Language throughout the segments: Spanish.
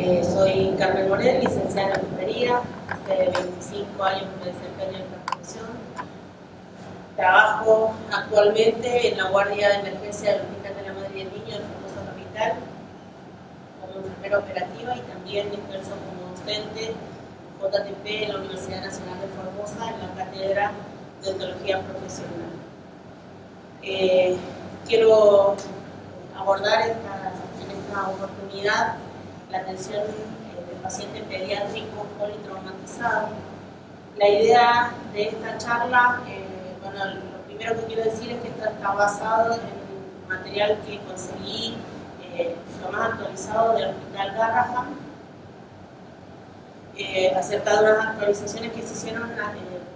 Soy Carmen Morel, licenciada en enfermería. Hace 25 años que me desempeño en esta profesión. Trabajo actualmente en la guardia de emergencia del Hospital de la Madre y el Niño de Formosa Capital como enfermera operativa y también ejerzo como docente JTP en la Universidad Nacional de Formosa en la cátedra de ontología profesional. Quiero abordar en esta oportunidad la atención del paciente pediátrico politraumatizado. La idea de esta charla, bueno, lo primero que quiero decir es que esto está basado en material que conseguí, lo más actualizado del Hospital Garrahan, acerca de unas actualizaciones que se hicieron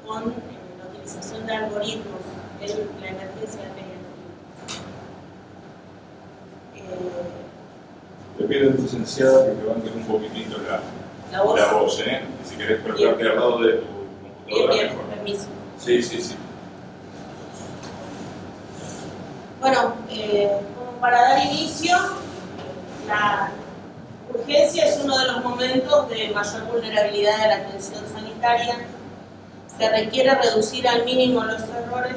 con la utilización de algoritmos en la emergencia de pediatría. Te pido, licenciada, que levantes un poquitito la voz, ¿eh? Y si querés colocarte al lado de tu computadora, bien, mejor. Permiso. Sí. Bueno, como para dar inicio, la urgencia es uno de los momentos de mayor vulnerabilidad de la atención sanitaria. Se requiere reducir al mínimo los errores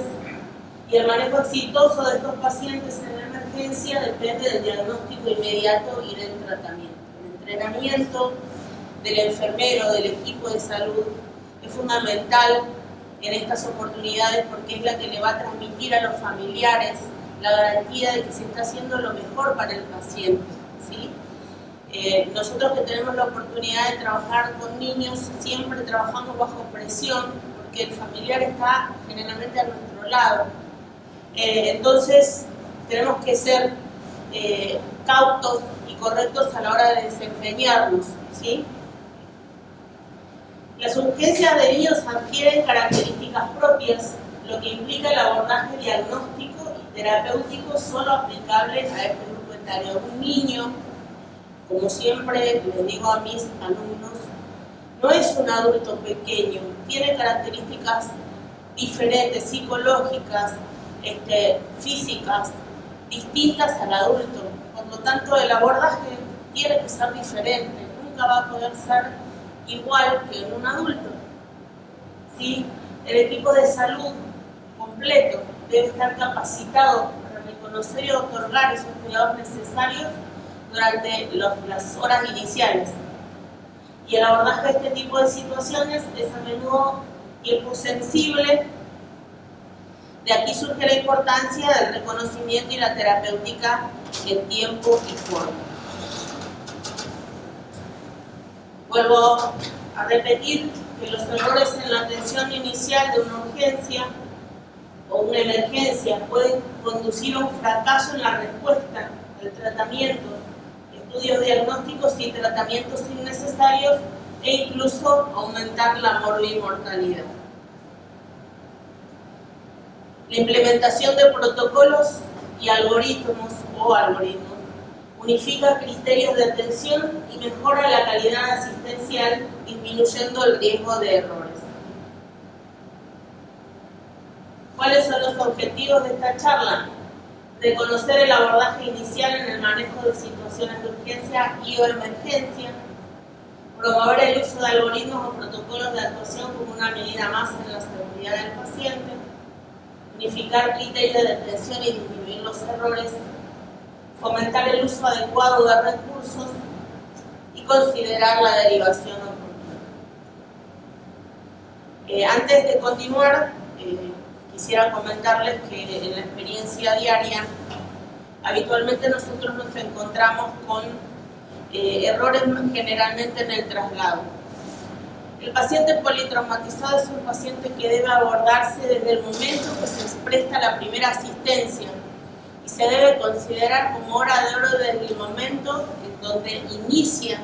y el manejo exitoso de estos pacientes en la emergencia depende del diagnóstico inmediato y del tratamiento. El entrenamiento del enfermero, del equipo de salud, es fundamental en estas oportunidades porque es la que le va a transmitir a los familiares la garantía de que se está haciendo lo mejor para el paciente, ¿sí? Nosotros que tenemos la oportunidad de trabajar con niños, siempre trabajamos bajo presión porque el familiar está generalmente a nuestro lado. Entonces tenemos que ser cautos y correctos a la hora de desempeñarnos, ¿sí? Las urgencias de niños adquieren características propias, lo que implica el abordaje diagnóstico y terapéutico solo aplicable a este grupo etario. Un niño, como siempre les digo a mis alumnos, no es un adulto pequeño, tiene características diferentes, psicológicas, físicas, distintas al adulto. Por lo tanto, el abordaje tiene que ser diferente, nunca va a poder ser igual que en un adulto, ¿sí? El equipo de salud completo debe estar capacitado para reconocer y otorgar esos cuidados necesarios durante las horas iniciales. Y el abordaje de este tipo de situaciones es a menudo tiempo sensible. De aquí surge la importancia del reconocimiento y la terapéutica en tiempo y forma. Vuelvo a repetir que los errores en la atención inicial de una urgencia o una emergencia pueden conducir a un fracaso en la respuesta al tratamiento, estudios diagnósticos y tratamientos innecesarios e incluso aumentar la mortalidad. La implementación de protocolos y algoritmos unifica criterios de atención y mejora la calidad asistencial, disminuyendo el riesgo de errores. ¿Cuáles son los objetivos de esta charla? Reconocer el abordaje inicial en el manejo de situaciones de urgencia y o emergencia, promover el uso de algoritmos o protocolos de actuación como una medida más en la seguridad del paciente, unificar criterios de atención y disminuir los errores, fomentar el uso adecuado de recursos y considerar la derivación oportuna. Antes de continuar, quisiera comentarles que en la experiencia diaria, habitualmente nosotros nos encontramos con errores generalmente en el traslado. El paciente politraumatizado es un paciente que debe abordarse desde el momento que se presta la primera asistencia y se debe considerar como hora de oro desde el momento en donde inicia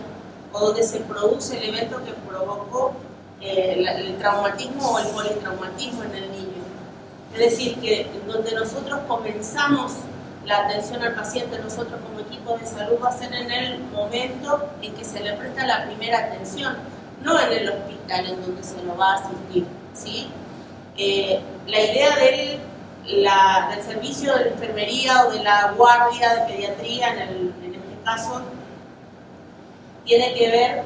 o donde se produce el evento que provocó el traumatismo o el politraumatismo en el niño. Es decir, que donde nosotros comenzamos la atención al paciente, nosotros como equipo de salud, va a ser en el momento en que se le presta la primera atención, no en el hospital en donde se lo va a asistir, ¿sí? La idea del servicio de la enfermería o de la guardia de pediatría, en este caso, tiene que ver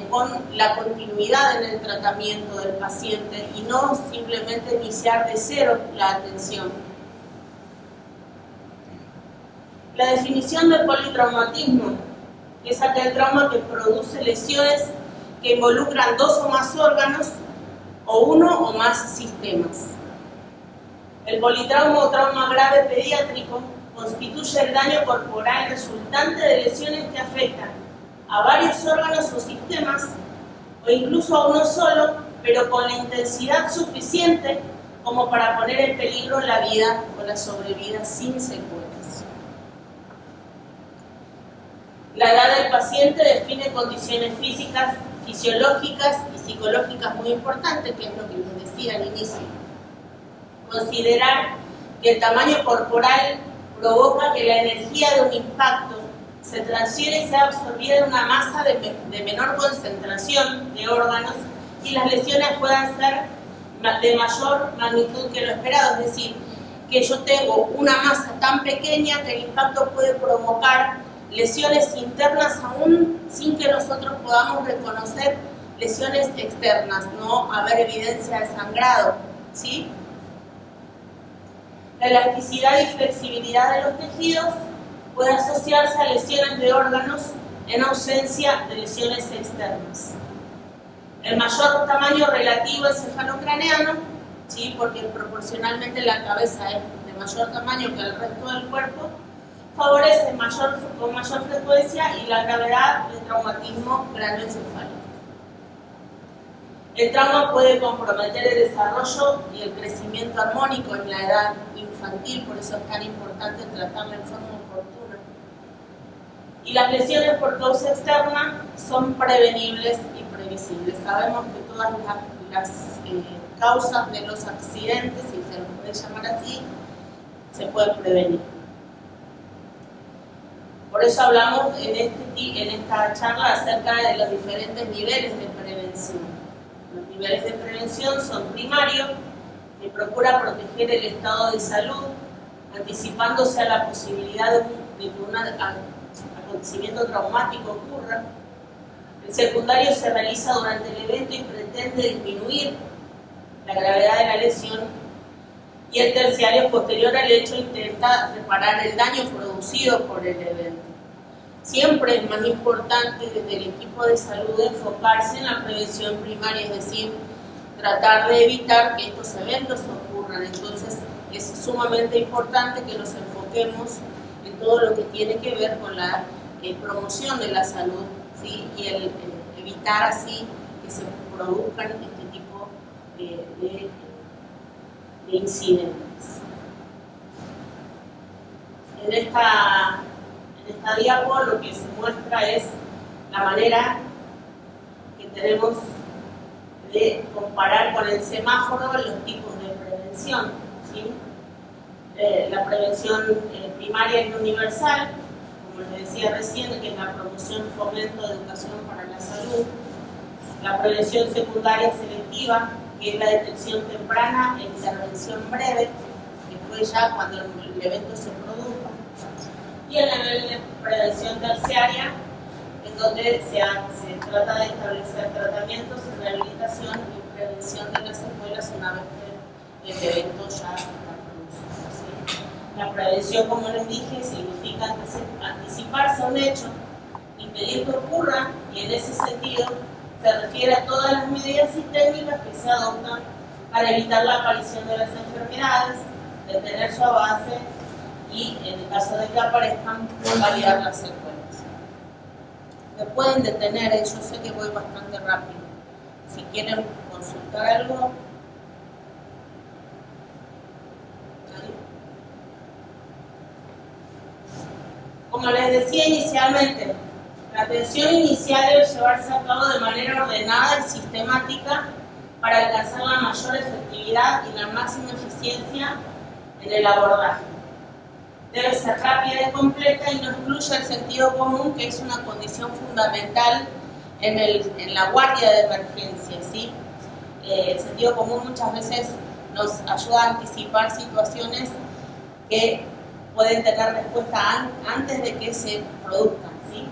con la continuidad en el tratamiento del paciente y no simplemente iniciar de cero la atención. La definición del politraumatismo es aquel trauma que produce lesiones que involucran 2 o más órganos o 1 o más sistemas. El politrauma o trauma grave pediátrico constituye el daño corporal resultante de lesiones que afectan a varios órganos o sistemas, o incluso a uno solo, pero con la intensidad suficiente como para poner en peligro la vida o la sobrevida sin secuelas. La edad del paciente define condiciones físicas, fisiológicas y psicológicas muy importantes, que es lo que les decía al inicio. Considerar que el tamaño corporal provoca que la energía de un impacto se transfiere y sea absorbida en una masa de menor concentración de órganos y las lesiones puedan ser de mayor magnitud que lo esperado, es decir, que yo tengo una masa tan pequeña que el impacto puede provocar lesiones internas aún sin que nosotros podamos reconocer lesiones externas, no haber evidencia de sangrado, ¿sí? La elasticidad y flexibilidad de los tejidos puede asociarse a lesiones de órganos en ausencia de lesiones externas. El mayor tamaño relativo encefalocraneano, ¿sí? Porque proporcionalmente la cabeza es de mayor tamaño que el resto del cuerpo, favorece con mayor frecuencia y la gravedad del traumatismo cráneoencefálico. El trauma puede comprometer el desarrollo y el crecimiento armónico en la edad infantil, por eso es tan importante tratarlo en forma oportuna. Y las lesiones por causa externa son prevenibles y previsibles. Sabemos que todas las causas de los accidentes, si se los puede llamar así, se pueden prevenir. Por eso hablamos en esta charla acerca de los diferentes niveles de prevención. Los niveles de prevención son primarios, que procura proteger el estado de salud, anticipándose a la posibilidad de que un acontecimiento traumático ocurra. El secundario se realiza durante el evento y pretende disminuir la gravedad de la lesión. Y el terciario, posterior al hecho, intenta reparar el daño producido por el evento. Siempre es más importante desde el equipo de salud enfocarse en la prevención primaria, es decir, tratar de evitar que estos eventos ocurran. Entonces es sumamente importante que nos enfoquemos en todo lo que tiene que ver con la promoción de la salud, ¿sí? Y el evitar así que se produzcan este tipo de incidentes. En esta diapo lo que se muestra es la manera que tenemos de comparar con el semáforo los tipos de prevención, ¿sí? La prevención primaria es universal, como les decía recién, que es la promoción, fomento de educación para la salud. La prevención secundaria selectiva, que es la detección temprana e intervención breve, que fue ya cuando el evento se produjo. Y el nivel de prevención terciaria, en donde se trata de establecer tratamientos, rehabilitación y prevención de las secuelas una vez que el evento ya está producido, ¿sí? La prevención, como les dije, significa anticiparse a un hecho, impedir que ocurra, y en ese sentido se refiere a todas las medidas y técnicas que se adoptan para evitar la aparición de las enfermedades, detener su avance y, en el caso de que aparezcan, paliar las secuelas. Me pueden detener, yo sé que voy bastante rápido. Si quieren consultar algo. Como les decía inicialmente, la atención inicial debe llevarse a cabo de manera ordenada y sistemática para alcanzar la mayor efectividad y la máxima eficiencia en el abordaje. Debe ser rápida y completa y no excluye el sentido común, que es una condición fundamental en la guardia de emergencia, ¿sí? El sentido común muchas veces nos ayuda a anticipar situaciones que pueden tener respuesta antes de que se produzcan, ¿sí?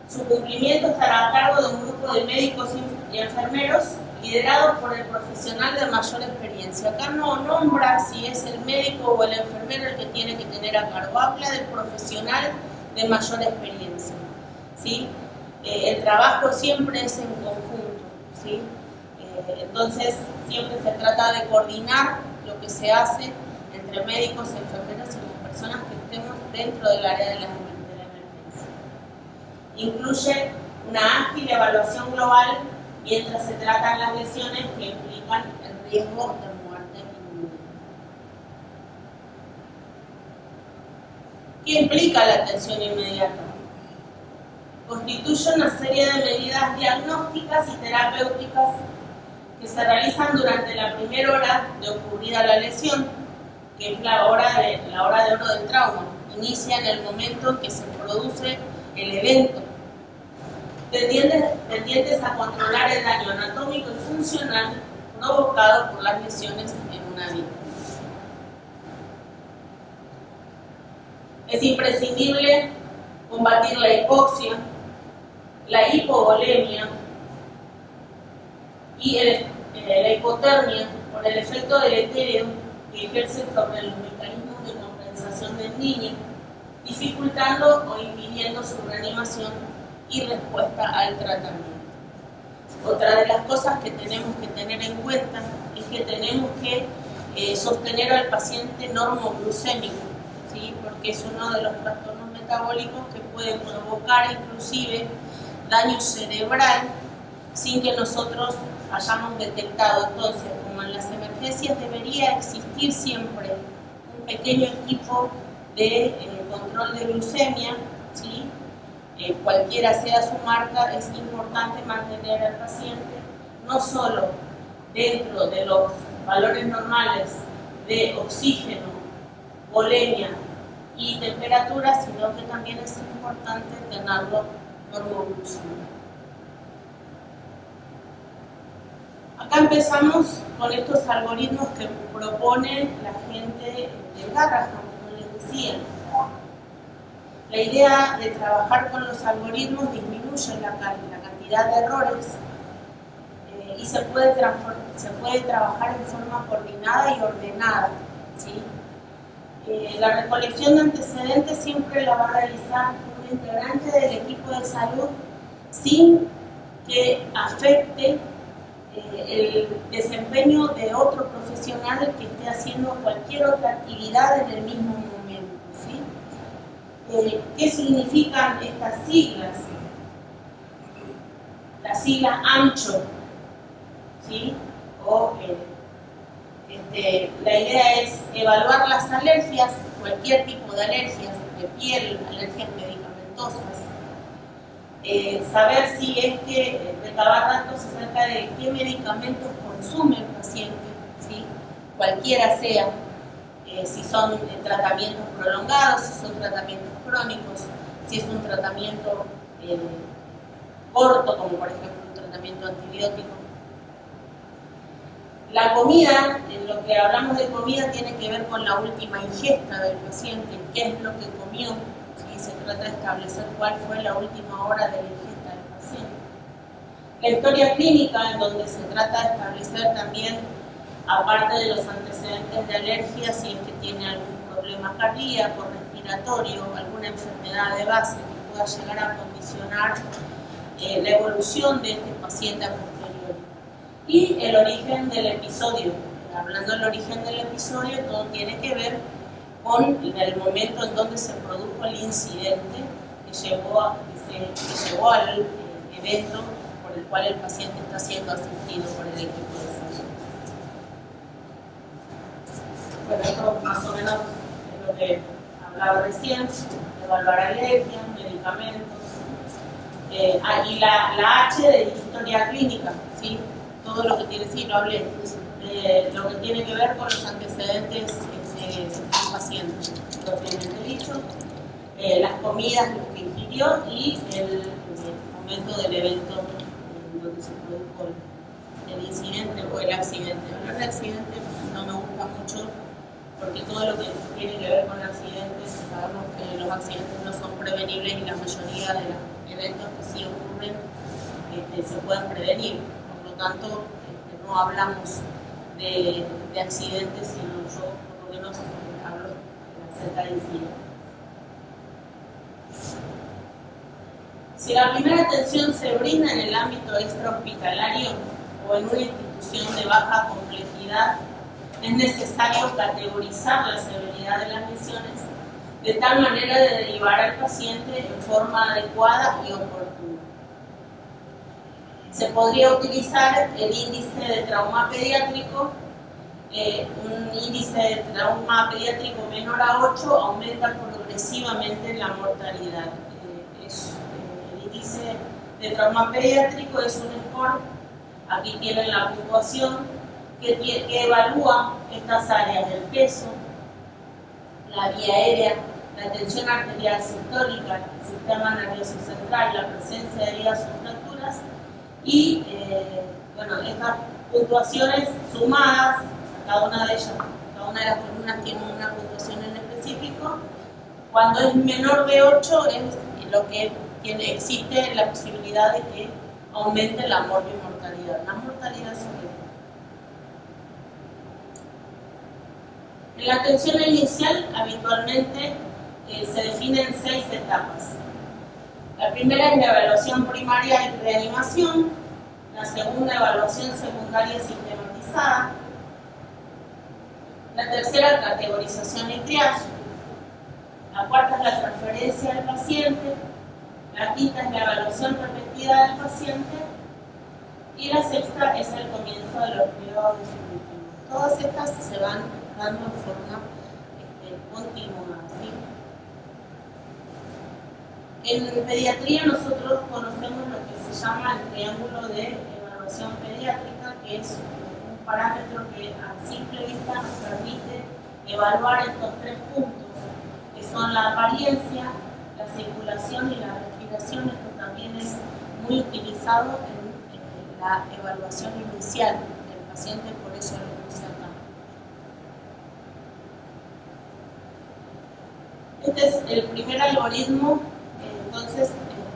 Su cumplimiento estará a cargo de un grupo de médicos y enfermeros liderado por el profesional de mayor experiencia. Acá no nombra si es el médico o el enfermero el que tiene que tener a cargo, habla del profesional de mayor experiencia, ¿sí? El trabajo siempre es en conjunto, ¿sí? Entonces siempre se trata de coordinar lo que se hace entre médicos, enfermeros y las personas que estemos dentro del área de la emergencia. Incluye una ágil evaluación global mientras se tratan las lesiones que implican el riesgo de muerte inminente. ¿Qué implica la atención inmediata? Constituye una serie de medidas diagnósticas y terapéuticas que se realizan durante la primera hora de ocurrida la lesión, que es la hora de oro del trauma. Inicia en el momento en que se produce el evento, tendientes a controlar el daño anatómico y funcional provocado por las lesiones en una víctima. Es imprescindible combatir la hipoxia, la hipovolemia y la hipotermia por el efecto deletério que ejerce sobre los mecanismos de compensación del niño, dificultando o impidiendo su reanimación y respuesta al tratamiento. Otra de las cosas que tenemos que tener en cuenta es que tenemos que sostener al paciente normoglucémico, ¿sí? Porque es uno de los trastornos metabólicos que puede provocar inclusive daño cerebral sin que nosotros hayamos detectado. Entonces, como en las emergencias debería existir siempre un pequeño equipo de control de glucemia, ¿sí? Cualquiera sea su marca, es importante mantener al paciente no solo dentro de los valores normales de oxígeno, volemia y temperatura, sino que también es importante tenerlo normoglucémico. Acá empezamos con estos algoritmos que propone la gente de Garrahan, como les decía. La idea de trabajar con los algoritmos disminuye la cantidad de errores y se puede trabajar en forma coordinada y ordenada, ¿sí? La recolección de antecedentes siempre la va a realizar un integrante del equipo de salud sin que afecte el desempeño de otro profesional que esté haciendo cualquier otra actividad en el mismo momento, ¿sí? ¿Qué significan estas siglas? La sigla AMCHO, ¿sí? La idea es evaluar las alergias, cualquier tipo de alergias, de piel, alergias medicamentosas, saber si es que recabar datos acerca de qué medicamentos consume el paciente, ¿sí? Cualquiera sea, si son tratamientos prolongados, si son tratamientos crónicos, si es un tratamiento corto, como por ejemplo un tratamiento antibiótico. La comida, en lo que hablamos de comida, tiene que ver con la última ingesta del paciente, qué es lo que comió, ¿sí? Se trata de establecer cuál fue la última hora de la ingesta del paciente. La historia clínica, en donde se trata de establecer también, aparte de los antecedentes de alergia, si es que tiene algún problema cardíaco, respiratorio, alguna enfermedad de base que pueda llegar a condicionar la evolución de este paciente a posteriori. Y el origen del episodio. Hablando del origen del episodio, todo tiene que ver con el momento en donde se produjo el incidente que llevó al evento por el cual el paciente está siendo asistido por el equipo de salud. Bueno, esto más o menos es lo que hablaba recién, evaluar alergias, medicamentos. Y la H de historia clínica, ¿sí? Todo lo que tiene, sí, lo hablé, lo que tiene que ver con los antecedentes del paciente, propiamente dicho, las comidas, lo que ingirió y el momento del evento donde se produjo el incidente o el accidente. Hablar de accidente no me gusta mucho porque todo lo que tiene que ver con accidentes, sabemos que los accidentes no son prevenibles y la mayoría de las eventos que sí ocurren se pueden prevenir. Por lo tanto, no hablamos de accidentes, sino yo por lo menos hablo acerca de incidentes. Si la primera atención se brinda en el ámbito extrahospitalario o en una institución de baja complejidad, es necesario categorizar la severidad de las lesiones de tal manera de derivar al paciente en forma adecuada y oportuna. Se podría utilizar el índice de trauma pediátrico. Un índice de trauma pediátrico menor a 8 aumenta progresivamente la mortalidad. El índice de trauma pediátrico es un score, aquí tienen la puntuación, que evalúa estas áreas del peso, la vía aérea, la tensión arterial sistólica, el sistema nervioso central, la presencia de heridas o fracturas y estas puntuaciones sumadas, cada una de ellas, cada una de las columnas tiene una puntuación en específico. Cuando es menor de 8 es lo que existe la posibilidad de que aumente la morbimortalidad. La mortalidad sobre todo. En la atención inicial habitualmente se definen 6 etapas. La primera es la evaluación primaria y reanimación, la segunda evaluación secundaria sistematizada, la tercera categorización y triage, la cuarta es la transferencia del paciente, la quinta es la evaluación repetida del paciente y la sexta es el comienzo de los cuidados definitivos. Todas estas se van dando en forma continua, ¿sí? En pediatría nosotros conocemos lo que se llama el triángulo de evaluación pediátrica, que es un parámetro que a simple vista nos permite evaluar estos 3 puntos, que son la apariencia, la circulación y la respiración. Esto también es muy utilizado en la evaluación inicial del paciente, por eso lo puse acá. Este es el primer algoritmo. Entonces,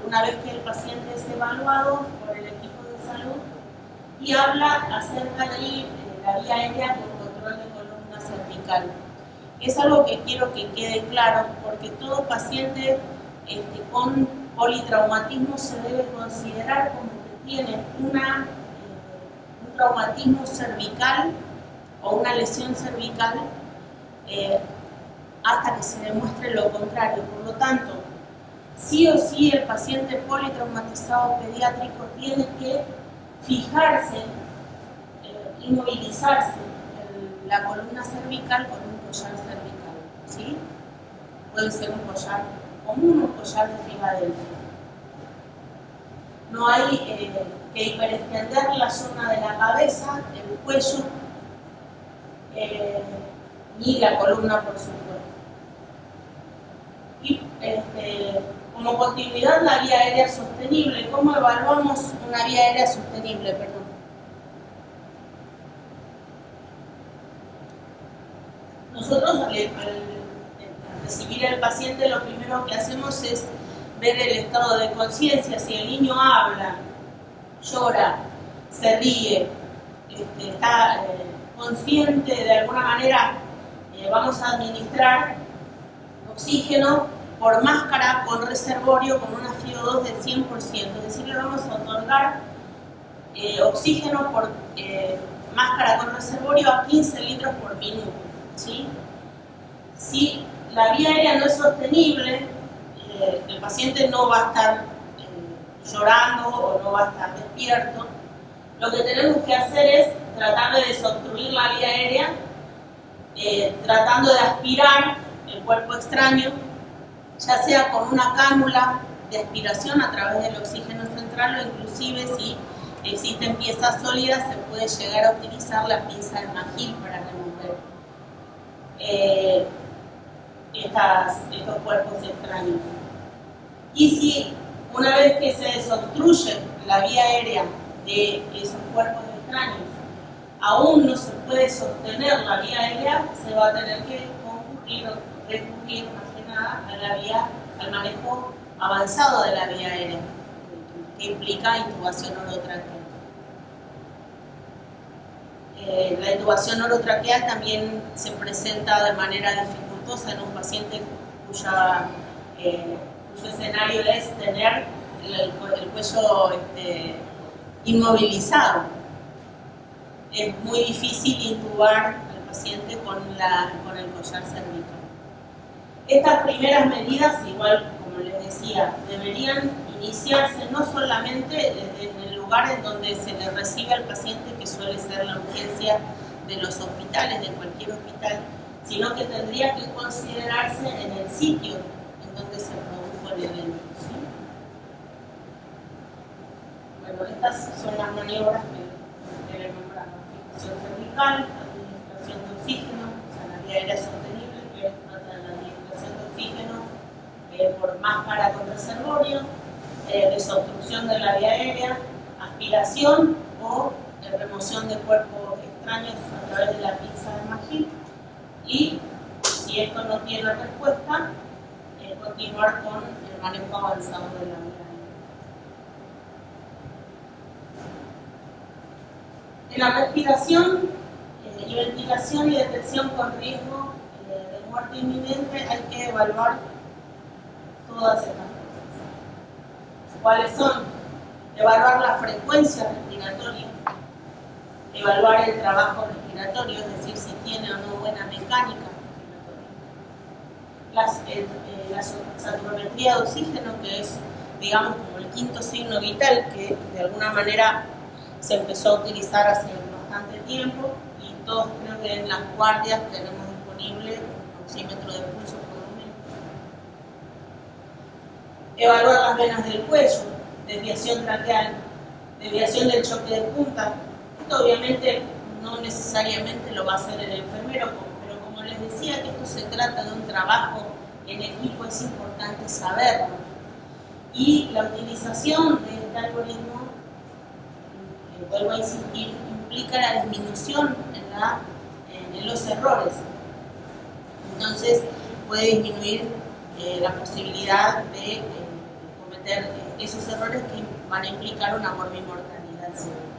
una vez que el paciente es evaluado por el equipo de salud y habla acerca de la vía aérea con control de columna cervical. Es algo que quiero que quede claro, porque todo paciente con politraumatismo se debe considerar como que tiene un traumatismo cervical o una lesión cervical hasta que se demuestre lo contrario. Por lo tanto, sí o sí el paciente politraumatizado pediátrico tiene que fijarse, inmovilizarse en la columna cervical con un collar cervical, ¿sí? Puede ser un collar común o un collar de Filadelfia. No hay que hiperextender la zona de la cabeza, el cuello, ni la columna, por supuesto. Y como continuidad, la vía aérea sostenible. ¿Cómo evaluamos una vía aérea sostenible? Perdón. Nosotros al recibir al paciente lo primero que hacemos es ver el estado de conciencia. Si el niño habla, llora, se ríe, está consciente de alguna manera, vamos a administrar oxígeno por máscara con reservorio con una FiO2 del 100%, es decir, le vamos a otorgar oxígeno por máscara con reservorio a 15 litros por minuto, ¿sí? Si la vía aérea no es sostenible, el paciente no va a estar llorando o no va a estar despierto. Lo que tenemos que hacer es tratar de desobstruir la vía aérea, tratando de aspirar el cuerpo extraño, ya sea con una cánula de aspiración a través del oxígeno central o inclusive si existen piezas sólidas se puede llegar a utilizar la pinza de Magil para remover estos cuerpos extraños. Y si una vez que se desobstruye la vía aérea de esos cuerpos extraños aún no se puede sostener la vía aérea, se va a tener que recurrir más que nada a la vía, al manejo avanzado de la vía aérea, que implica intubación orotraqueal. La intubación orotraqueal también se presenta de manera dificultosa en un paciente cuyo escenario es tener el cuello inmovilizado. Es muy difícil intubar al paciente con el collar cervical. Estas primeras medidas, igual como les decía, deberían iniciarse no solamente en el lugar en donde se le recibe al paciente, que suele ser la urgencia de los hospitales, de cualquier hospital, sino que tendría que considerarse en el sitio en donde se produjo el evento. ¿Sí? Bueno, estas son las maniobras que le nombramos: fijación cervical, administración de oxígeno, o sea, la vía aérea sostenible, que trata de la administración de oxígeno por máscara con reservorio, desobstrucción de la vía aérea, aspiración o remoción de cuerpos extraños a través de la pinza de Magid, y si esto no tiene respuesta, continuar con el manejo avanzado de la vía aérea. En la respiración y ventilación y detección con riesgo de muerte inminente hay que evaluar todas estas cosas. ¿Cuáles son? Evaluar la frecuencia respiratoria, evaluar el trabajo respiratorio, es decir, si tiene o no buena mecánica respiratoria. La saturametría de oxígeno, que es, digamos, como el quinto signo vital, que de alguna manera se empezó a utilizar hace bastante tiempo, y todos creo que en las guardias tenemos disponible un oxímetro de pulso por lo menos. Evaluar las venas del cuello, desviación traqueal, desviación del choque de punta. Esto obviamente no necesariamente lo va a hacer el enfermero, pero como les decía que esto se trata de un trabajo en equipo, es importante saberlo. Y la utilización de este algoritmo, vuelvo a insistir, implica la disminución en los errores. Entonces puede disminuir la posibilidad de cometer esos errores que van a implicar una morbimortalidad severa.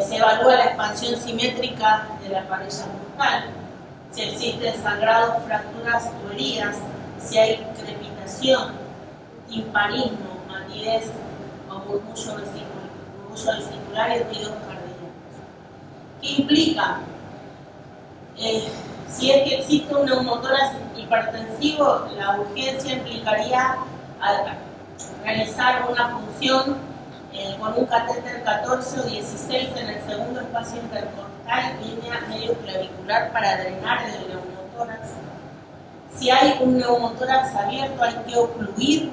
Se evalúa la expansión simétrica de la parella bucal, si existen sangrados, fracturas o heridas, si hay crepitación, timpanismo, matidez o murmullo vesicular y ruidos cardíacos. ¿Qué implica? Si es que existe un neumotórax hipertensivo, la urgencia implicaría realizar una punción con un catéter 14 o 16 en el segundo espacio intercostal, línea medio clavicular, para drenar el neumotórax. Si hay un neumotórax abierto, hay que ocluir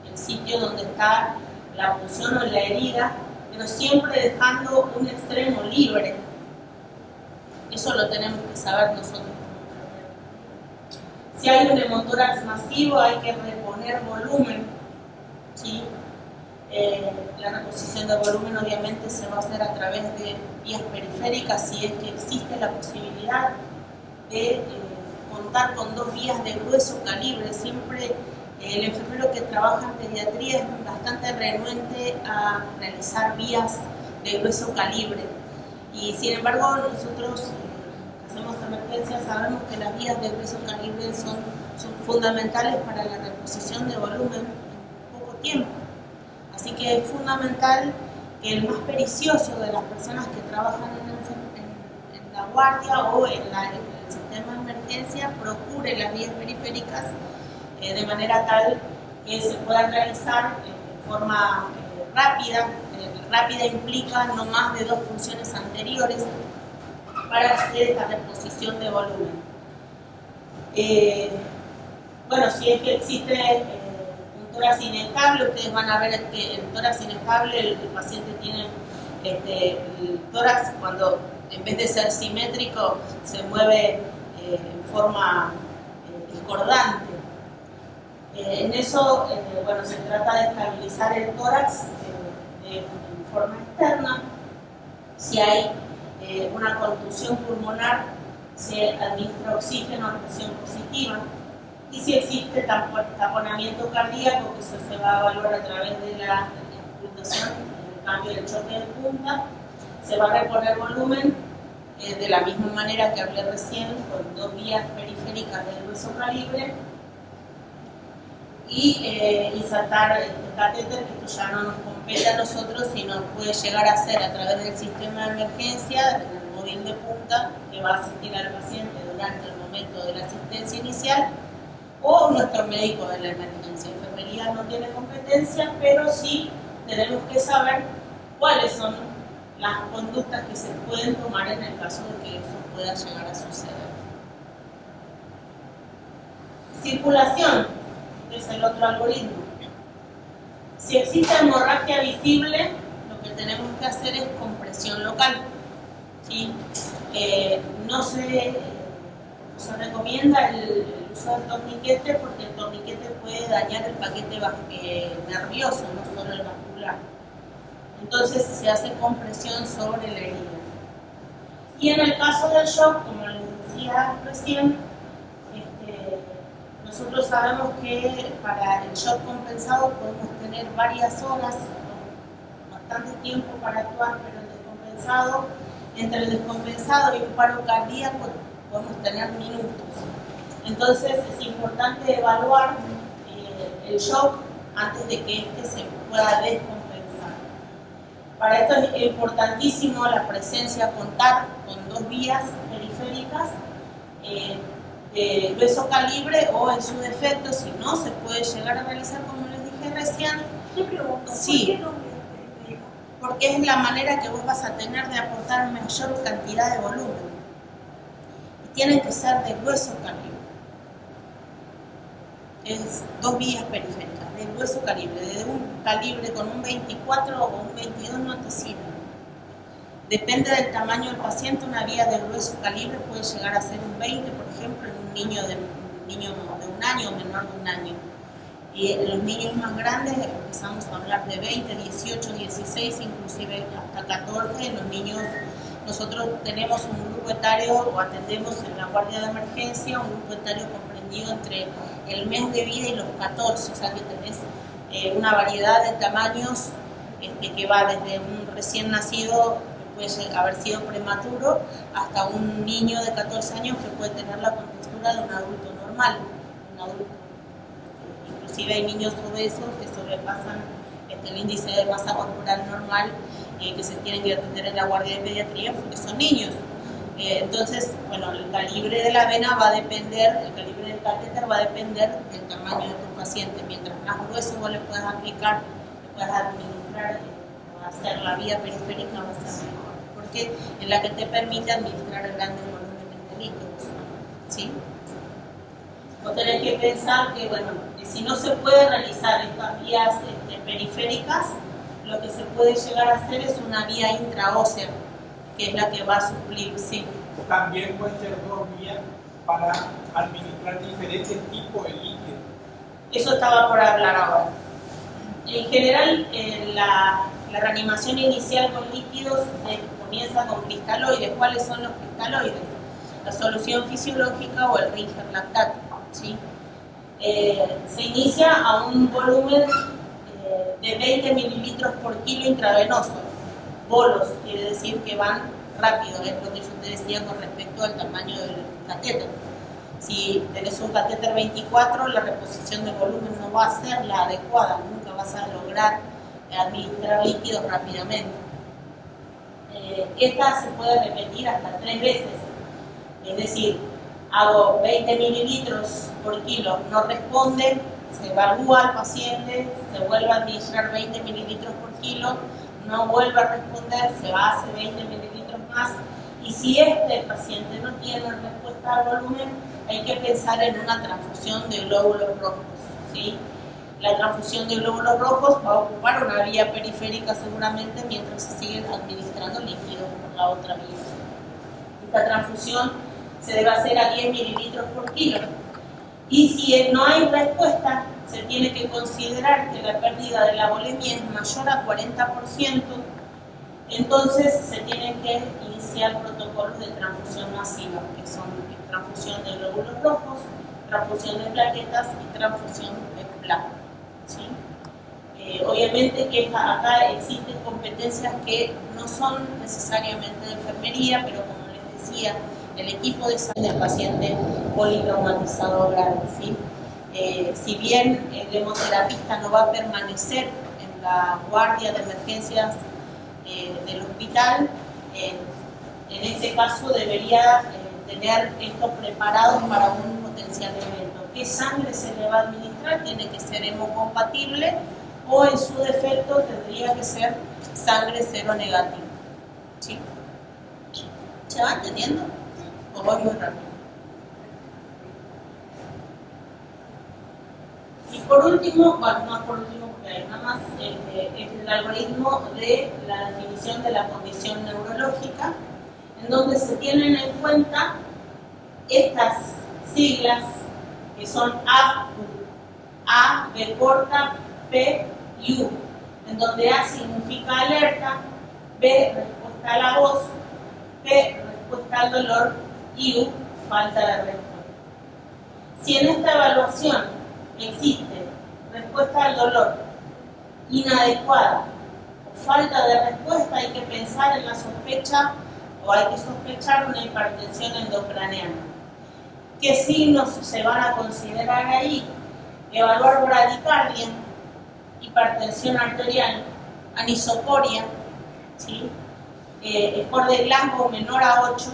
el sitio donde está la punción o la herida, pero siempre dejando un extremo libre. Eso lo tenemos que saber nosotros como enfermeros. Si hay un neumotórax masivo, hay que reponer volumen, ¿sí? La reposición de volumen obviamente se va a hacer a través de vías periféricas, si es que existe la posibilidad de contar con dos vías de grueso calibre. Siempre el enfermero que trabaja en pediatría es bastante renuente a realizar vías de grueso calibre, y sin embargo nosotros que hacemos emergencias sabemos que las vías de grueso calibre son fundamentales para la reposición de volumen en poco tiempo. Así que es fundamental que el más pericioso de las personas que trabajan en la guardia o en el sistema de emergencia procure las vías periféricas de manera tal que se puedan realizar de forma rápida. Rápida implica no más de 2 funciones anteriores para hacer esta reposición de volumen. Bueno, si es que existe tórax inestable, ustedes van a ver que el tórax inestable, el paciente tiene el tórax, cuando en vez de ser simétrico se mueve en forma discordante. En eso, bueno, se trata de estabilizar el tórax en forma externa. Si hay una contusión pulmonar se administra oxígeno a presión positiva. Y si existe taponamiento cardíaco, que eso se va a evaluar a través de la auscultación, el cambio del choque de punta, se va a reponer volumen de la misma manera que hablé recién, con 2 vías periféricas de grueso calibre, y insertar este catéter, que esto ya no nos compete a nosotros, sino puede llegar a ser a través del sistema de emergencia, del móvil de punta, que va a asistir al paciente durante el momento de la asistencia inicial, o nuestro médico de la emergencia. Enfermería no tiene competencia, pero sí tenemos que saber cuáles son las conductas que se pueden tomar en el caso de que eso pueda llegar a suceder. Circulación, que es el otro algoritmo. Si existe hemorragia visible, lo que tenemos que hacer es compresión local, ¿sí? No se recomienda el uso del torniquete, porque el torniquete puede dañar el paquete nervioso, no solo el vascular. Entonces se hace compresión sobre la herida. Y en el caso del shock, como les decía recién, nosotros sabemos que para el shock compensado podemos tener varias horas, bastante tiempo para actuar, pero el descompensado, entre el descompensado y un paro cardíaco podemos tener minutos. Entonces es importante evaluar el shock antes de que este se pueda descompensar. Para esto es importantísimo la presencia, contar con 2 vías periféricas de grueso calibre, o en su defecto, si no se puede llegar a realizar, como les dije recién. ¿Qué pregunto? Sí. ¿Por qué no es periférica? Porque es la manera que vos vas a tener de aportar mayor cantidad de volumen. Y tienen que ser de grueso calibre. Es 2 vías periféricas, de grueso calibre. De un calibre con un 24 o un 22 no te sirve. Depende del tamaño del paciente, una vía de grueso calibre puede llegar a ser un 20, por ejemplo, en un niño de 1 año o menor de 1 año. Y en los niños más grandes empezamos a hablar de 20, 18, 16, inclusive hasta 14. En los niños, nosotros tenemos un grupo etario, o atendemos en la guardia de emergencia, un grupo etario comprendido entre el mes de vida y los 14, o sea que tenés una variedad de tamaños que va desde un recién nacido, que puede haber sido prematuro, hasta un niño de 14 años que puede tener la contextura de un adulto normal, un adulto. Inclusive hay niños obesos que sobrepasan el índice de masa corporal normal, que se tienen que atender en la guardia de pediatría porque son niños. Entonces, bueno, el calibre de la vena va a depender, el calibre del catéter va a depender del tamaño de tu paciente. Mientras más grueso vos le puedas aplicar, le puedas administrar, va a ser la vía periférica, va a ser mejor, porque es la que te permite administrar grandes volúmenes de líquidos, ¿sí? Vos tenés que pensar que, bueno, que si no se puede realizar estas vías periféricas, lo que se puede llegar a hacer es una vía intraósea, que es la que va a suplir, sí. También puede ser 2 vías para administrar diferentes tipos de líquidos. Eso estaba por hablar ahora. En general, la reanimación inicial con líquidos comienza con cristaloides. ¿Cuáles son los cristaloides? La solución fisiológica o el Ringer lactato, ¿sí? Se inicia a un volumen de 20 mililitros por kilo intravenoso. Bolos, quiere decir que van rápido, es lo que yo te decía con respecto al tamaño del catéter. Si tenés un catéter 24, la reposición de volumen no va a ser la adecuada, nunca vas a lograr administrar líquidos rápidamente. Esta se puede repetir hasta 3 veces, es decir, hago 20 mililitros por kilo, no responde, se evalúa al paciente, se vuelve a administrar 20 mililitros por kilo, no vuelve a responder, se va a hacer 20 mililitros más, y si este paciente no tiene respuesta al volumen, hay que pensar en una transfusión de glóbulos rojos, ¿sí? La transfusión de glóbulos rojos va a ocupar una vía periférica seguramente mientras se siguen administrando líquidos por la otra vía. Esta transfusión se debe hacer a 10 mililitros por kilo, y si no hay respuesta, se tiene que considerar que la pérdida de la volemia es mayor a 40%, entonces se tienen que iniciar protocolos de transfusión masiva, que son transfusión de glóbulos rojos, transfusión de plaquetas y transfusión de plasma. ¿Sí? Obviamente que acá existen competencias que no son necesariamente de enfermería, pero como les decía, el equipo de salud del paciente politraumatizado grave. ¿Sí? Si bien el hemoterapista no va a permanecer en la guardia de emergencias del hospital, en este caso debería tener esto preparado para un potencial evento. ¿Qué sangre se le va a administrar? Tiene que ser hemocompatible o en su defecto tendría que ser sangre cero negativa. ¿Sí? ¿Se va entendiendo? ¿O voy muy rápido? Y por último, bueno, no por último porque hay nada más, es el algoritmo de la definición de la condición neurológica, en donde se tienen en cuenta estas siglas que son APU, A de corta, P y U, en donde A significa alerta, B respuesta a la voz, P respuesta al dolor y U falta de respuesta. Si en esta evaluación existe respuesta al dolor inadecuada o falta de respuesta, hay que pensar en la sospecha o hay que sospechar una hipertensión endocraneana. ¿Qué signos se van a considerar ahí? Evaluar bradicardia, hipertensión arterial, anisocoria, ¿sí? Score de Glasgow menor a 8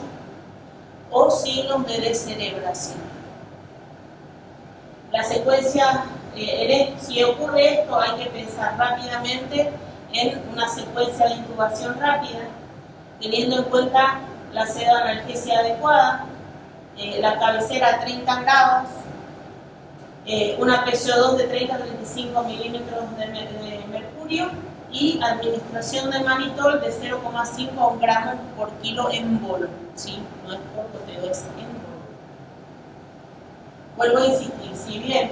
o signos de descerebración. La secuencia, si ocurre esto, hay que pensar rápidamente en una secuencia de intubación rápida, teniendo en cuenta la pseudoanalgesia adecuada, la cabecera a 30 grados, una PCO2 de 30 a 35 milímetros de mercurio y administración de manitol de 0,5 a 1 gramo por kilo en bolo, ¿sí? No es por goteo, es en bolo. Vuelvo a insistir, si bien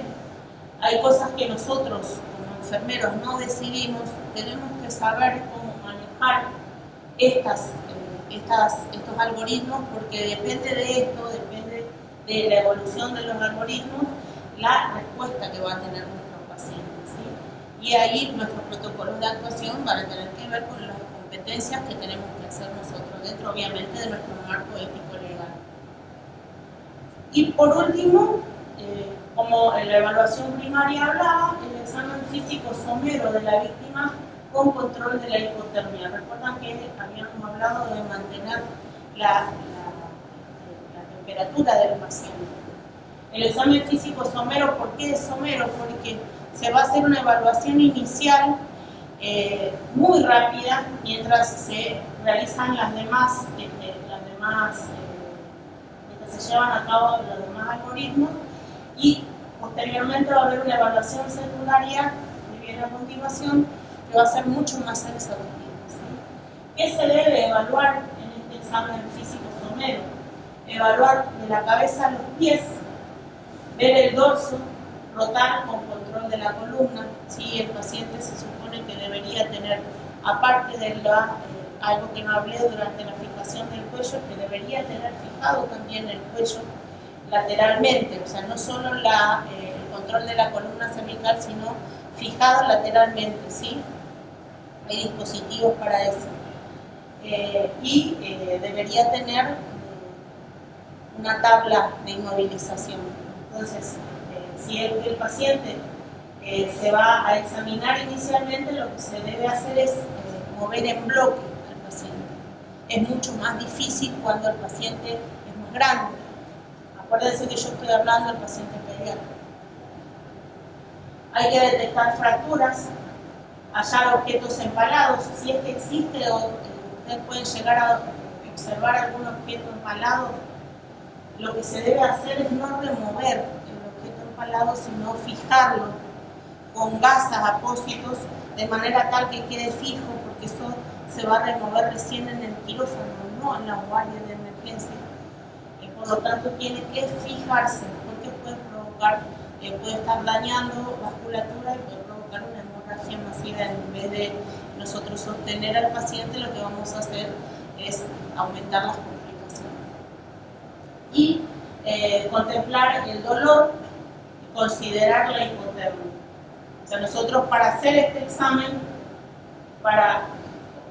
hay cosas que nosotros como enfermeros no decidimos, tenemos que saber cómo manejar estos algoritmos, porque depende de esto, depende de la evolución de los algoritmos, la respuesta que va a tener nuestro paciente, ¿sí? Y ahí nuestros protocolos de actuación van a tener que ver con las competencias que tenemos que hacer nosotros dentro, obviamente, de nuestro marco ético legal. Y por último, como en la evaluación primaria hablaba, el examen físico somero de la víctima con control de la hipotermia. Recuerdan que habíamos hablado de mantener la temperatura del paciente. El examen físico somero, ¿por qué es somero? Porque se va a hacer una evaluación inicial muy rápida mientras se realizan las demás mientras se llevan a cabo los demás algoritmos, y posteriormente va a haber una evaluación secundaria que viene a continuación, que va a ser mucho más exhaustiva, ¿sí? ¿Qué se debe evaluar en este examen físico somero? Evaluar de la cabeza a los pies, ver el dorso, rotar con control de la columna. ¿Sí? El paciente se supone que debería tener, aparte de algo que no hablé durante la fijación del cuello, que debería tener fijado también el cuello lateralmente, o sea, no solo el control de la columna cervical, sino fijado lateralmente, ¿sí? Hay dispositivos para eso. Debería tener una tabla de inmovilización. Entonces, si el paciente se va a examinar inicialmente, lo que se debe hacer es mover en bloque al paciente. Es mucho más difícil cuando el paciente es más grande. Acuérdense que yo estoy hablando del paciente pediátrico. Hay que detectar fracturas, hallar objetos empalados. Si es que existe o ustedes pueden llegar a observar algún objeto empalado, lo que se debe hacer es no remover el objeto empalado, sino fijarlo con gasas, apósitos, de manera tal que quede fijo, porque eso se va a remover recién en el quirófano, no en la guardia de emergencia. Por lo tanto, tiene que fijarse, porque puede estar dañando vasculatura y puede provocar una hemorragia masiva. En vez de nosotros sostener al paciente, lo que vamos a hacer es aumentar las complicaciones. Y contemplar el dolor y considerar la hipotermia. O sea, nosotros para hacer este examen, para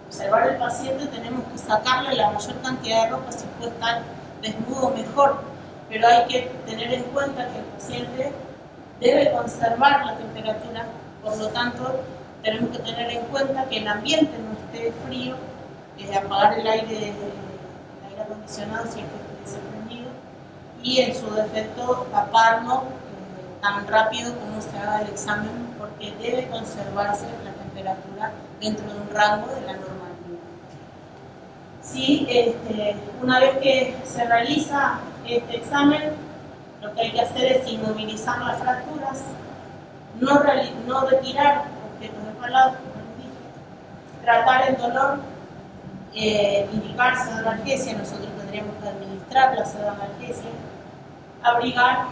observar al paciente, tenemos que sacarle la mayor cantidad de ropa, si puede estar desnudo mejor, pero hay que tener en cuenta que el paciente debe conservar la temperatura, por lo tanto tenemos que tener en cuenta que el ambiente no esté frío, apagar el aire acondicionado si es que esté prendido, y en su defecto taparlo tan rápido como se haga el examen, porque debe conservarse la temperatura dentro de un rango de la normalidad. Sí, una vez que se realiza este examen, lo que hay que hacer es inmovilizar las fracturas, no retirar objetos de palado, como les dije, tratar el dolor, indicar pseudoanalgesia, nosotros tendríamos que administrar la pseudoanalgesia, abrigar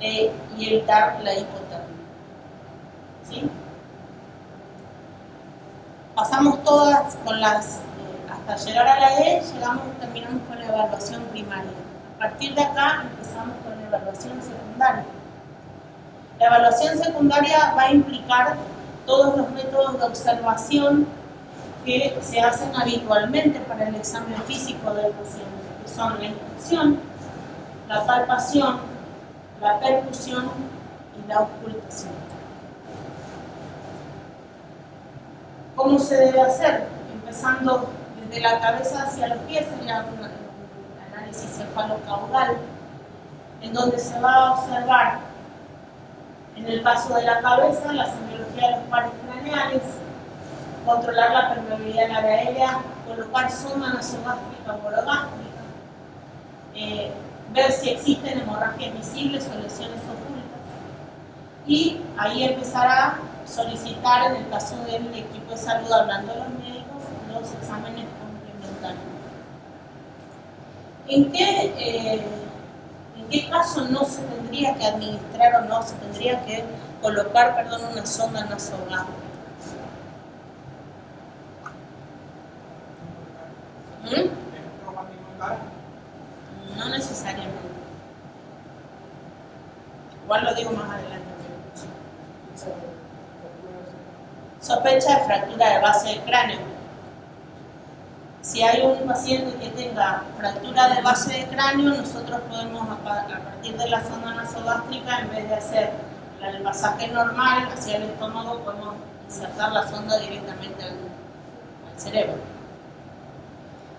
y evitar la hipotermia. ¿Sí? Pasamos todas con las, hasta llegar a la E, terminamos con la evaluación primaria. A partir de acá empezamos con la evaluación secundaria. La evaluación secundaria va a implicar todos los métodos de observación que se hacen habitualmente para el examen físico del paciente, que son la inspección, la palpación, la percusión y la auscultación. ¿Cómo se debe hacer? Empezando desde la cabeza hacia los pies, sería un análisis cefalocaudal, en donde se va a observar en el paso de la cabeza la semiología de los pares craneales, controlar la permeabilidad del área aérea, colocar sonda nasogástrica o orogástrica, ver si existen hemorragias visibles o lesiones ocultas, y ahí empezar a solicitar, en el caso del equipo de salud, hablando de los médicos, los exámenes complementarios. ¿En qué caso no se tendría que administrar o no se tendría que colocar, una sonda nasogástrica? No necesariamente. Igual lo digo más adelante. Sospecha de fractura de base del cráneo. Si hay un paciente que tenga fractura de base de cráneo, nosotros podemos, a partir de la sonda nasogástrica, en vez de hacer el pasaje normal hacia el estómago, podemos insertar la sonda directamente al cerebro.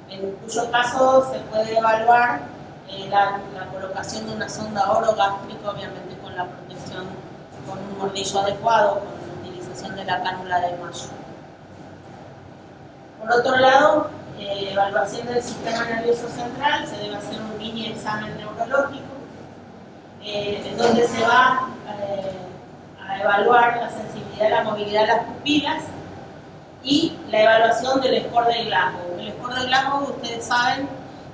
En cuyo caso se puede evaluar la colocación de una sonda orogástrica, obviamente con la protección, con un mordillo adecuado, con la utilización de la cánula de Mayo. Por otro lado, evaluación del sistema nervioso central, se debe hacer un mini examen neurológico, en donde se va a evaluar la sensibilidad y la movilidad de las pupilas y la evaluación del score de Glasgow. El score de Glasgow, ustedes saben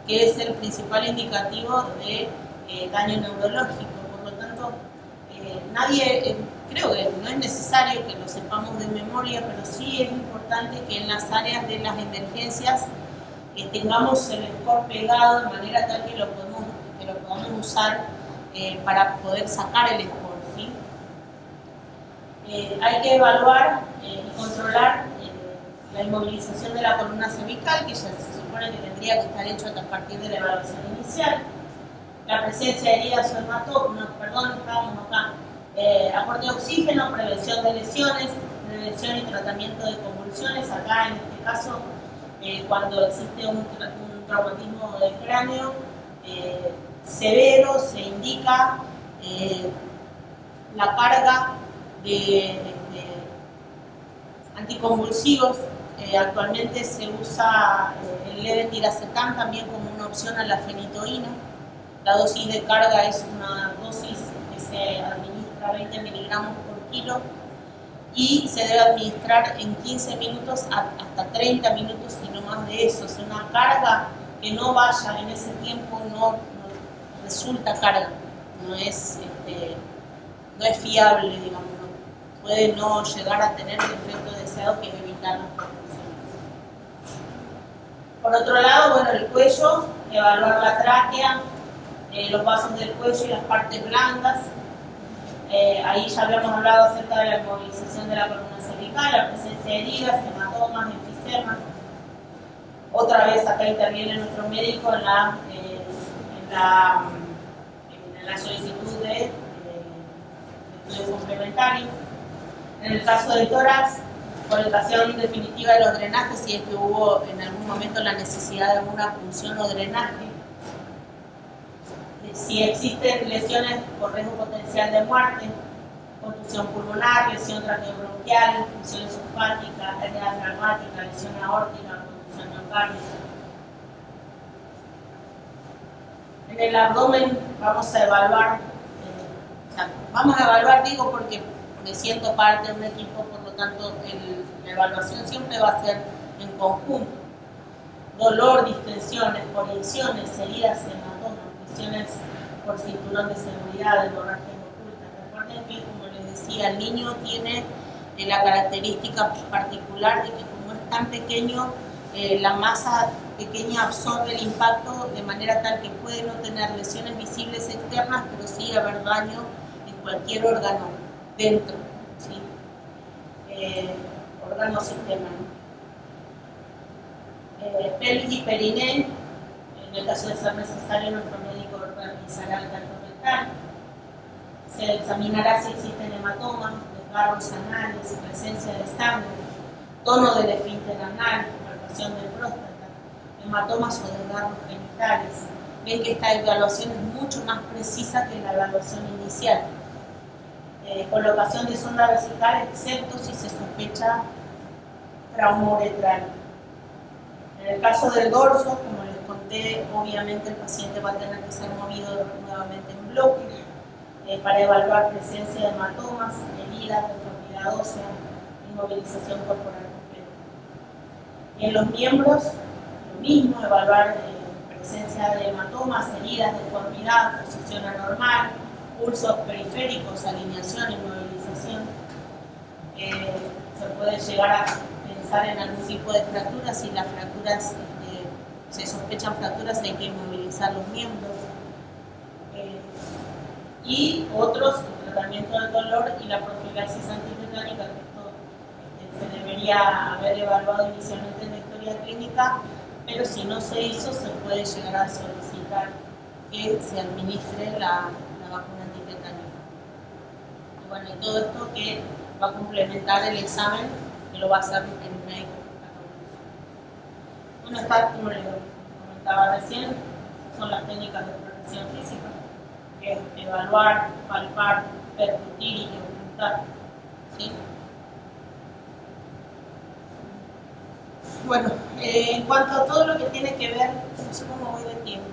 que es el principal indicativo de daño neurológico, por lo tanto, creo que no es necesario que lo sepamos de memoria, pero sí es importante que en las áreas de las emergencias tengamos el score pegado de manera tal que lo podamos usar para poder sacar el score, ¿sí? Hay que evaluar y controlar la inmovilización de la columna cervical, que ya se supone que tendría que estar hecho a partir de la evaluación inicial. La presencia de heridas o hematógenos, estábamos acá. Aporte de oxígeno, prevención de lesiones, prevención y tratamiento de convulsiones. Acá en este caso, cuando existe un traumatismo del cráneo severo, se indica la carga de anticonvulsivos. Actualmente se usa el levetiracetam también como una opción a la fenitoína. La dosis de carga es una dosis que se administra 20 miligramos por kilo y se debe administrar en 15 minutos hasta 30 minutos y no más de eso. Es una carga que no vaya en ese tiempo, no resulta carga, no es fiable, digamos, ¿no? Puede no llegar a tener el efecto deseado, que es evitar las convulsiones. Por otro lado, bueno, el cuello, evaluar la tráquea, los vasos del cuello y las partes blandas. Ahí ya habíamos hablado acerca de la inmovilización de la columna cervical, la presencia de heridas, hematomas, enfisemas. Otra vez acá interviene nuestro médico en la solicitud de estudios complementarios. En el caso del tórax, orientación definitiva de los drenajes, si es que hubo en algún momento la necesidad de una punción o drenaje. Si existen lesiones con riesgo potencial de muerte, contusión pulmonar, lesión traqueobronquial, lesión esofágica, hernia traumática, lesión aórtica, contusión miocárdica. En el abdomen vamos a evaluar, digo porque me siento parte de un equipo, por lo tanto la evaluación siempre va a ser en conjunto. Dolor, distensiones, proyecciones, heridas, hematomas, lesiones por cinturón de seguridad, hemorragias ocultas. Recuerden que, como les decía, el niño tiene la característica particular de que como es tan pequeño, la masa pequeña absorbe el impacto de manera tal que puede no tener lesiones visibles externas, pero sí haber daño en cualquier órgano dentro, ¿sí? Órgano sistema, ¿no? Pelvis y periné, en el caso de ser necesario, nuestro médico realizará el tacto rectal. Se examinará si existen hematomas, desgarros anales, presencia de sangre, tono del esfínter anal, palpación de próstata, hematomas o desgarros genitales. Ven que esta evaluación es mucho más precisa que la evaluación inicial. Colocación de sonda vesical, excepto si se sospecha trauma uretral. En el caso del dorso, como les conté, obviamente el paciente va a tener que ser movido nuevamente en bloque para evaluar presencia de hematomas, heridas, deformidad ósea, inmovilización corporal completa. Y en los miembros, lo mismo, evaluar presencia de hematomas, heridas, deformidad, posición anormal, pulsos periféricos, alineación, inmovilización. Se puede llegar a pensar en algún tipo de fracturas. Si las fracturas, se sospechan fracturas, hay que inmovilizar los miembros. Y otros, el tratamiento del dolor y la profilaxis antitetánica, que esto se debería haber evaluado inicialmente en la historia clínica, pero si no se hizo, se puede llegar a solicitar que se administre la vacuna antitetánica. Y bueno, y todo esto que va a complementar el examen que lo va a hacer el médico. Bueno, está, como les comentaba recién, son las técnicas de protección física, que es evaluar, palpar, percutir y ocultar, ¿sí? Bueno, en cuanto a todo lo que tiene que ver, no sé cómo voy de tiempo.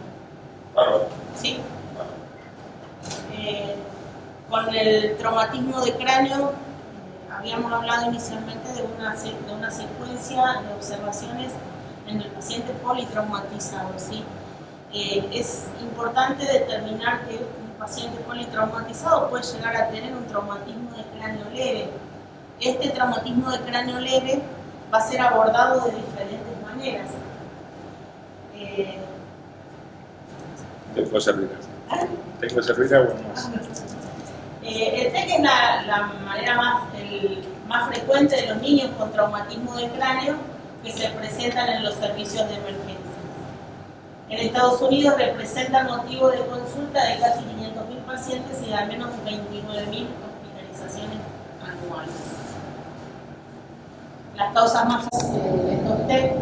¿Sí? Con el traumatismo de cráneo, habíamos hablado inicialmente de una secuencia de observaciones en el paciente politraumatizado, ¿sí? Es importante determinar que un paciente politraumatizado puede llegar a tener un traumatismo de cráneo leve. Este traumatismo de cráneo leve va a ser abordado de diferentes maneras. ¿Te puedo servir? ¿Tengo que servir agua más? El TEC es la manera más frecuente de los niños con traumatismo de cráneo que se presentan en los servicios de emergencia. En Estados Unidos representa motivo de consulta de casi 500.000 pacientes y de al menos 29.000 hospitalizaciones anuales. Las causas más fáciles de estos TEC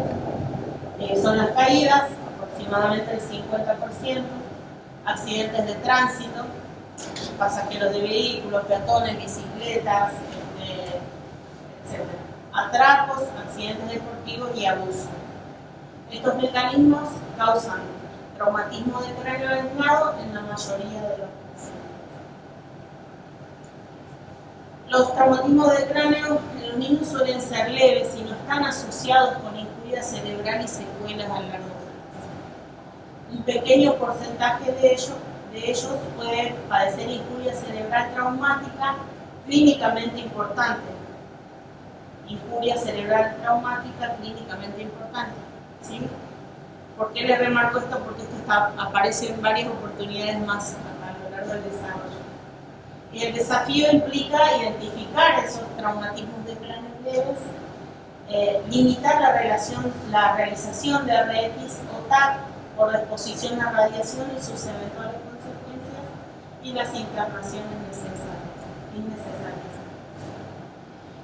son las caídas, aproximadamente el 50%, accidentes de tránsito, pasajeros de vehículos, peatones, bicicletas, etc. Atracos, accidentes deportivos y abuso. Estos mecanismos causan traumatismo de cráneo dañado en la mayoría de los pacientes. Los traumatismos de cráneo en los niños suelen ser leves y no están asociados con injuria cerebral y secuelas a largo plazo. Un pequeño porcentaje de ellos puede padecer injuria cerebral traumática clínicamente importante. Injuria cerebral traumática clínicamente importante, ¿sí? ¿Por qué les remarco esto? Porque esto aparece en varias oportunidades más a lo largo del desarrollo. Y el desafío implica identificar esos traumatismos de cráneos leves, limitar la realización de RX o TAC por la exposición a radiación y sus eventuales consecuencias y las internaciones innecesarias.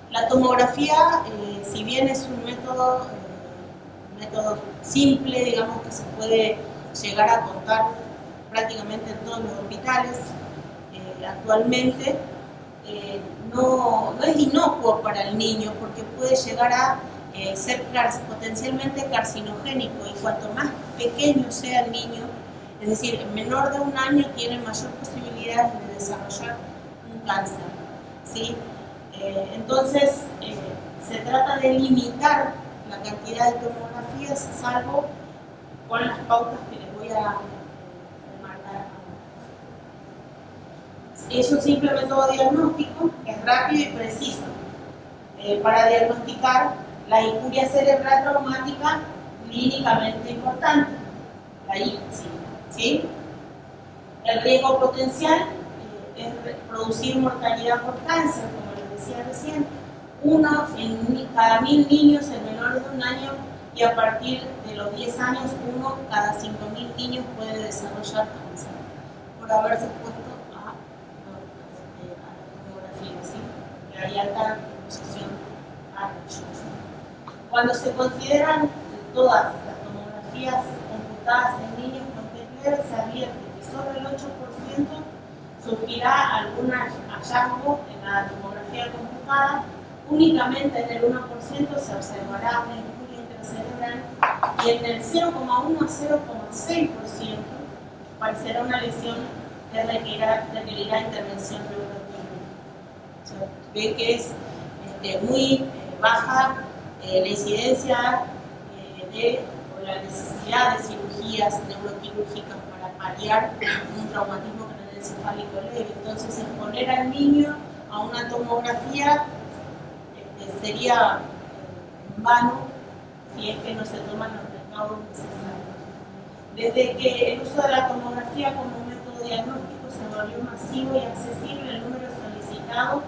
La tomografía, si bien es un método simple, digamos, que se puede llegar a contar prácticamente en todos los hospitales, actualmente no es inocuo para el niño porque puede llegar a ser potencialmente carcinogénico, y cuanto más pequeño sea el niño, es decir, menor de 1 año, tiene mayor posibilidad de desarrollar un cáncer, ¿sí? Entonces se trata de limitar la cantidad de tomografías, salvo con las pautas que les voy a remarcar. Es un simple método diagnóstico, es rápido y preciso para diagnosticar la injuria cerebral traumática clínicamente importante, la ICSI, ¿sí? El riesgo potencial es producir mortalidad por cáncer, como les decía recién, 1 en cada 1000 niños en menores de 1 año, y a partir de los 10 años, 1 cada 5000 niños puede desarrollar cáncer por haberse expuesto a la tomografía, ¿sí? Que hay alta exposición a rayos. Cuando se consideran todas las tomografías computadas en niños con TEC leve, se advierte que solo el 8% surgirá algún hallazgo en la tomografía computada. Únicamente en el 1% se observará una injuria intracerebral, y en el 0,1 a 0,6% parecerá una lesión que requerirá intervención neuroquirúrgica. O sea, ve que es muy baja la incidencia o la necesidad de cirugías neuroquirúrgicas para paliar un traumatismo craneoencefálico leve. Entonces, exponer al niño a una tomografía sería en vano si es que no se toman los recaudos necesarios. Desde que el uso de la tomografía como método diagnóstico se volvió masivo y accesible, el número solicitado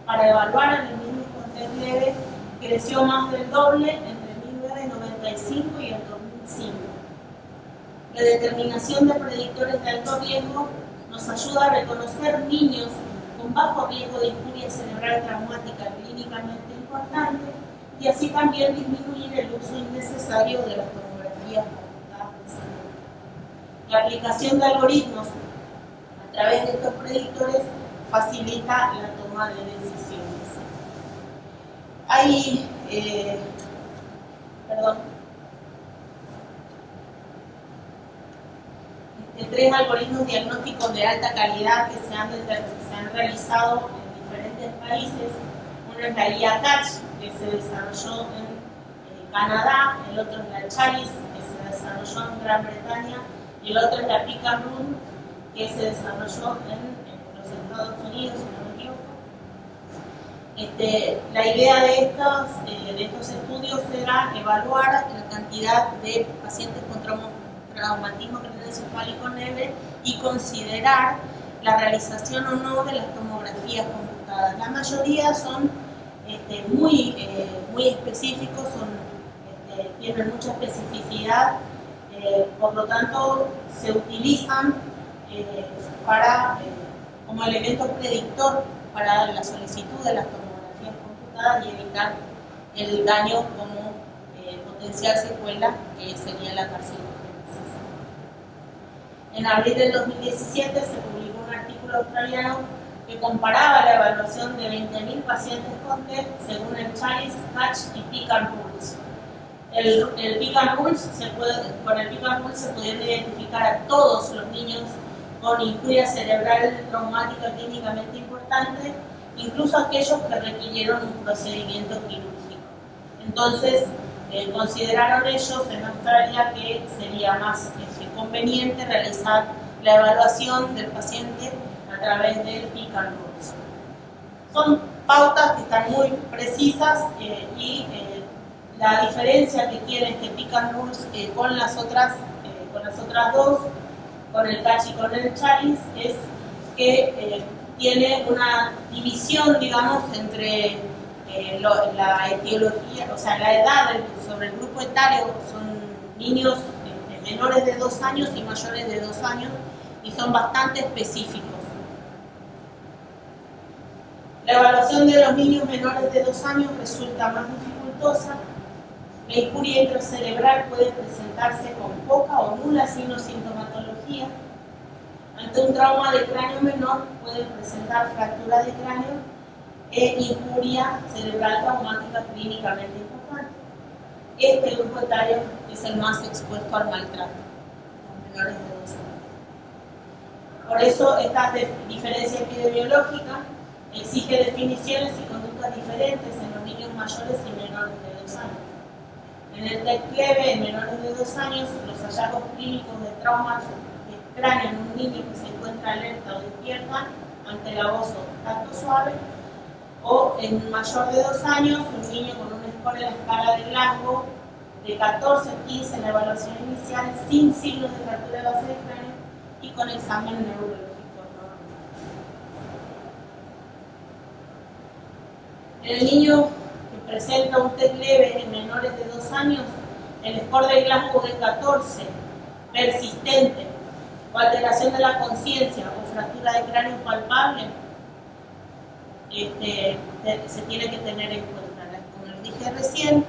para evaluar a los niños con TEC leve creció más del doble entre 1995 y el 2005. La determinación de predictores de alto riesgo nos ayuda a reconocer niños con bajo riesgo de injuria cerebral traumática clínicamente importante, y así también disminuir el uso innecesario de las tomografías computadas de salud. La aplicación de algoritmos a través de estos predictores facilita la toma de decisiones. Hay, 3 algoritmos diagnósticos de alta calidad que se han realizado en diferentes países. Uno es la IACACH, que se desarrolló en Canadá, el otro es la CHALIS, que se desarrolló en Gran Bretaña, y el otro es la PICA-RUN, que se desarrolló en los Estados Unidos, si no me equivoco. La idea de estos estudios era evaluar la cantidad de pacientes con traumatismo craneoencefálico leve y considerar la realización o no de las tomografías computadas. La mayoría son muy específicos, tienen mucha especificidad, por lo tanto se utilizan como elemento predictor para la solicitud de las tomografías computadas y evitar el daño como potencial secuela que sería la carcinogénesis. En abril del 2017 se publicó un artículo australiano que comparaba la evaluación de 20.000 pacientes con TEC según el CHALIS, CACH y PICA-RULES. El PICA-RULES con el PICA-RULES se pudieron identificar a todos los niños con injuria cerebral traumática clínicamente importante, incluso aquellos que requirieron un procedimiento quirúrgico. Entonces, consideraron ellos en Australia que sería más conveniente realizar la evaluación del paciente a través del PICA-RULES. Son pautas que están muy precisas y La diferencia que tiene este pick and rules con las otras dos, con el catch y con el chalice, es que tiene una división, digamos, entre la etiología, o sea, la edad sobre el grupo etario. Son niños menores de 2 años y mayores de 2 años, y son bastante específicos. La evaluación de los niños menores de 2 años resulta más dificultosa. La injuria intracerebral puede presentarse con poca o nula sintomatología. Ante un trauma de cráneo menor puede presentar fractura de cráneo e injuria cerebral traumática clínicamente importante. Este grupo etario es el más expuesto al maltrato, los menores de 2 años. Por eso esta diferencia epidemiológica exige definiciones y conductas diferentes en los niños mayores y menores de 2 años. En el TEC-LEVE, en menores de 2 años, los hallazgos clínicos de traumas de cráneo en un niño que se encuentra alerta o despierta ante el abuso tacto suave, o en un mayor de 2 años, un niño con un score en la escala de Glasgow de 14 a 15 en la evaluación inicial, sin signos de fractura de base de cráneo y con examen neurológico normal. En el niño que presenta un TEC leve en menores de 2 años, el score de Glasgow de 14, persistente, o alteración de la conciencia o fractura de cráneo palpable, se tiene que tener en cuenta. Como les dije recién,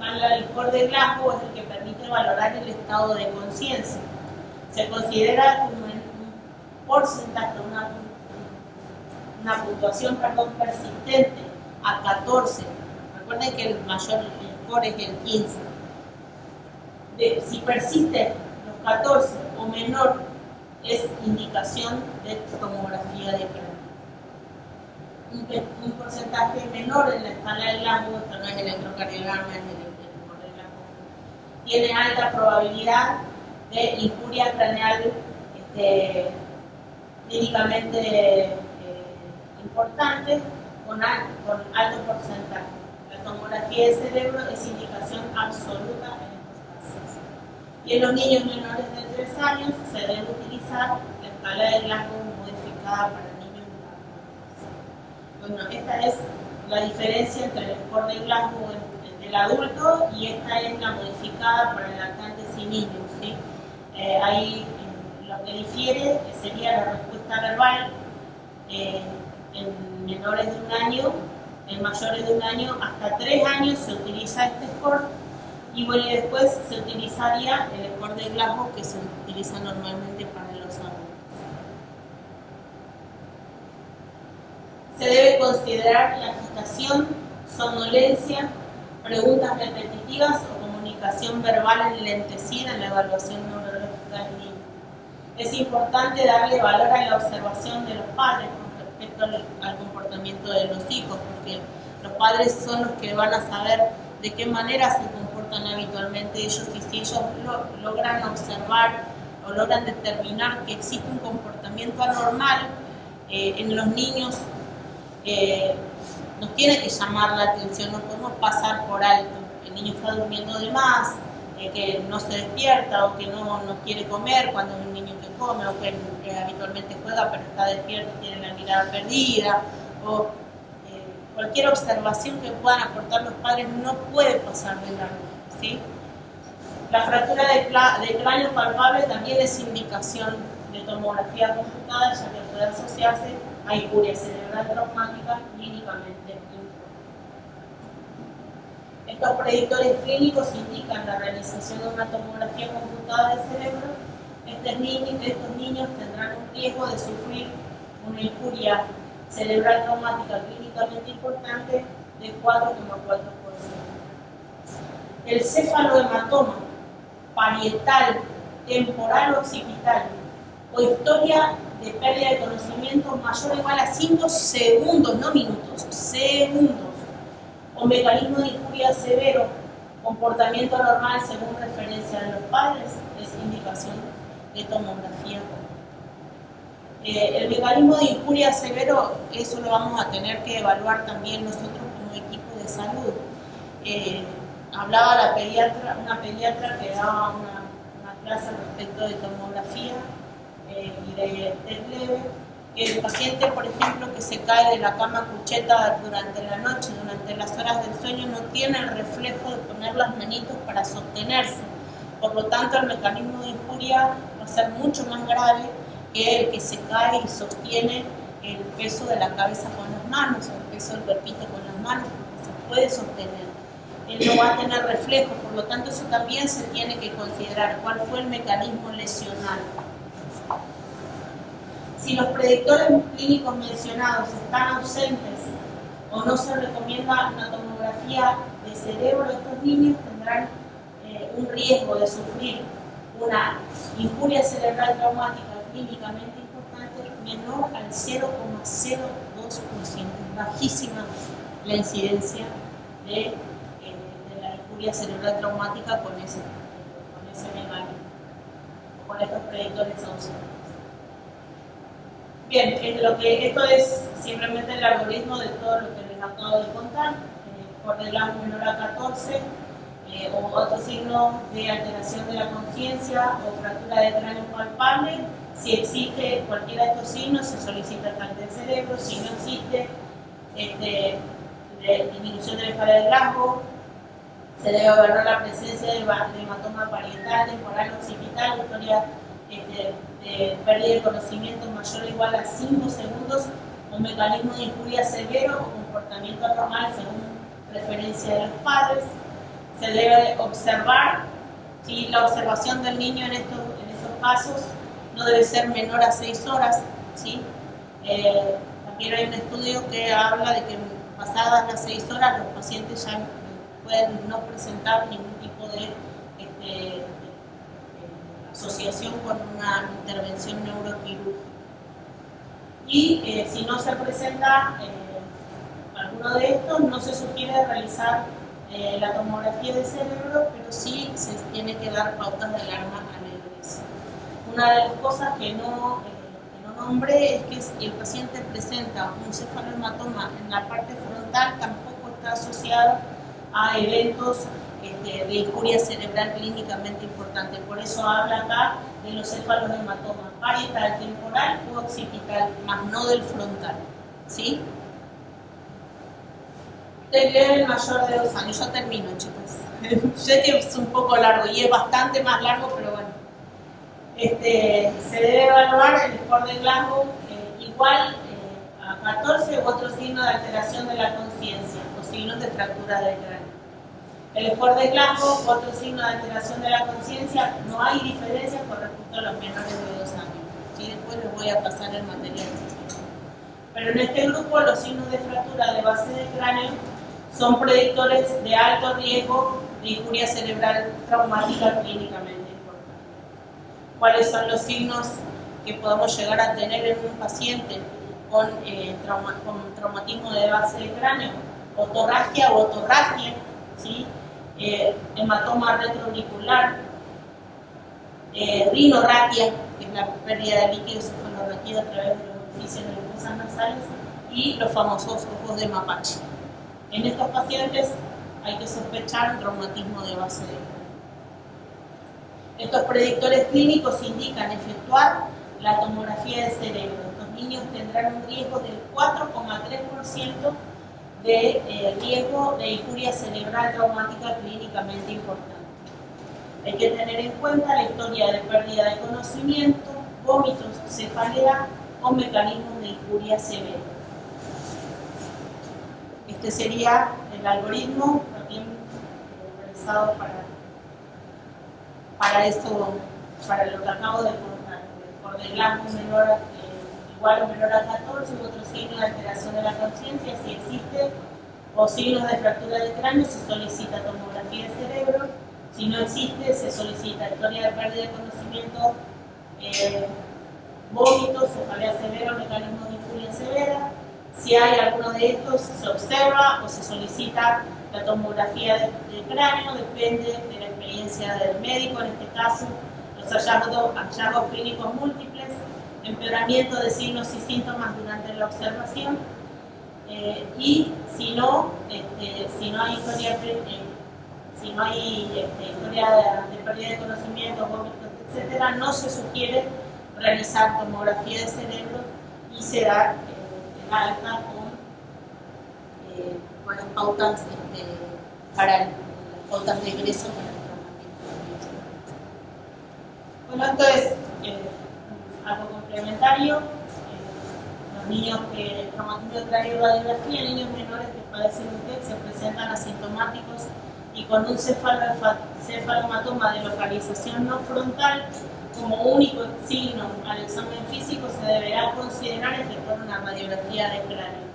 el score de Glasgow es el que permite valorar el estado de conciencia. Se considera como un porcentaje, una puntuación persistente a 14. Recuerden que el mayor score es el 15. Si persiste los 14 o menor, es indicación de tomografía de cráneo. Un porcentaje menor en la escala de Glasgow, esto no es electrocardiograma, es el score de Glasgow, tiene alta probabilidad de injuria craneal clínicamente importante con alto porcentaje. La tomografía de cerebro es indicación absoluta en estos casos. Y en los niños menores de 3 años se debe utilizar la escala de Glasgow modificada para niños adultos. Bueno, esta es la diferencia entre el score de Glasgow del adulto y esta es la modificada para lactantes y niños, ¿sí? Ahí lo que difiere sería la respuesta verbal en menores de 1 año, en mayores de 1 año, hasta 3 años se utiliza este score, y bueno, y después se utilizaría el score de Glasgow que se utiliza normalmente para los adultos. Se debe considerar la agitación, somnolencia, preguntas repetitivas o comunicación verbal enlentecida en la evaluación neurológica del niño. Es importante darle valor a la observación de los padres con respecto al comportamiento de los hijos, porque los padres son los que van a saber de qué manera se comportan habitualmente ellos, y si ellos logran observar o logran determinar que existe un comportamiento anormal en los niños, nos tiene que llamar la atención, no podemos pasar por alto. El niño está durmiendo de más, que no se despierta o que no quiere comer cuando es un niño que come, o que habitualmente juega pero está despierto y tiene la mirada perdida, o cualquier observación que puedan aportar los padres no puede pasar de largo, ¿sí? La fractura de cráneo palpable también es indicación de tomografía computada, ya que puede asociarse a injuria cerebral traumática clínicamente importante. Estos predictores clínicos indican la realización de una tomografía computada del cerebro. Estos niños tendrán un riesgo de sufrir una injuria cerebral traumática clínicamente importante de 4,4%. El cefalohematoma parietal, temporal o occipital, o historia de pérdida de conocimiento mayor o igual a 5 segundos, no minutos, segundos, o mecanismo de injuria severo, comportamiento normal según referencia de los padres, es indicación de tomografía. El mecanismo de injuria severo, eso lo vamos a tener que evaluar también nosotros como equipo de salud. hablaba una pediatra que daba una clase respecto de tomografía y de test leve, que el paciente, por ejemplo, que se cae de la cama cucheta durante la noche, durante las horas del sueño, no tiene el reflejo de poner las manitos para sostenerse. Por lo tanto, el mecanismo de injuria va a ser mucho más grave que el que se cae y sostiene el peso de la cabeza con las manos, o el peso del cuerpito con las manos, porque se puede sostener. Él no va a tener reflejo, por lo tanto, eso también se tiene que considerar. ¿Cuál fue el mecanismo lesional? Si los predictores clínicos mencionados están ausentes o no se recomienda una tomografía de cerebro, estos niños tendrán un riesgo de sufrir una injuria cerebral traumática clínicamente importante menor al 0,02%, bajísima la incidencia de la injuria cerebral traumática con ese mecanismo, con estos predictores ausentes. Bien, esto es simplemente el algoritmo de todo lo que les acabo de contar. Por delante menor a 14, o otro signo de alteración de la conciencia o fractura de cráneo palpable. Si existe cualquiera de estos signos, se solicita cáncer de cerebro. Si no existe, disminución de la escala de Glasgow, se debe evaluar la presencia de hematoma parietal, temporal, occipital, historia de pérdida de conocimiento mayor o igual a 5 segundos, un mecanismo de injuria severo o comportamiento anormal según referencia de los padres. Se debe observar, ¿sí? La observación del niño en estos casos no debe ser menor a 6 horas. ¿Sí? También hay un estudio que habla de que pasadas las 6 horas los pacientes ya pueden no presentar ningún tipo de asociación con una intervención neuroquirúrgica. Y si no se presenta alguno de estos, no se sugiere realizar la tomografía de cerebro, pero sí se tiene que dar pautas de alarma a la iglesia. Una de las cosas que no nombré es que si el paciente presenta un cefalohematoma en la parte frontal, tampoco está asociado a eventos de injuria cerebral clínicamente importante. Por eso habla acá de los cefalohematomas parietal, temporal o occipital, más no del frontal. ¿Sí? Test leve mayor de 2 años. Ya termino, chicos. Sé que es un poco largo y es bastante más largo, pero bueno. Se debe evaluar el score de Glasgow igual a 14 u otro signo de alteración de la conciencia o signos de fractura del cráneo. El score de Glasgow, otro signo de alteración de la conciencia, no hay diferencia con respecto a los menores de 2 años. ¿Sí? Después les voy a pasar el material. Pero en este grupo los signos de fractura de base del cráneo son predictores de alto riesgo de injuria cerebral traumática clínicamente importante. ¿Cuáles son los signos que podemos llegar a tener en un paciente con traumatismo de base del cráneo? Otorragia o otorragia, ¿sí? Hematoma retroauricular, rinorraquia, que es la pérdida de líquido cefalorraquídeo a través de los orificios de las fosas nasales, y los famosos ojos de mapache. En estos pacientes hay que sospechar un traumatismo de base de cráneo. Estos predictores clínicos indican efectuar la tomografía de cerebro. Estos niños tendrán un riesgo del 4,3% de riesgo de injuria cerebral traumática clínicamente importante. Hay que tener en cuenta la historia de pérdida de conocimiento, vómitos, cefalea o mecanismos de injuria severa. Este sería el algoritmo también realizado para esto, para lo que acabo de contar. Por el Glasgow menor igual o menor a 14, u otro signo de alteración de la conciencia, si existe, o signos de fractura de cráneo, se solicita tomografía de cerebro. Si no existe, se solicita historia de pérdida de conocimiento, vómitos, cefalea severa, mecanismo de injuria severa. Si hay alguno de estos, se observa o se solicita la tomografía de cráneo, depende de la experiencia del médico, en este caso, los hallazgos clínicos múltiples, empeoramiento de signos y síntomas durante la observación, y si no hay historia, si no hay historia de pérdida de conocimientos, vómitos, etc., no se sugiere realizar tomografía de cerebro y sedar el alta con las pautas para las pautas de egreso para el tratamiento. Bueno, esto es algo complementario. Los niños que traumatismo de radiografía, niños menores que padecen TED se presentan asintomáticos y con un cefalomatoma de localización no frontal como único signo al examen físico, se deberá considerar efectuar una radiografía de cráneo.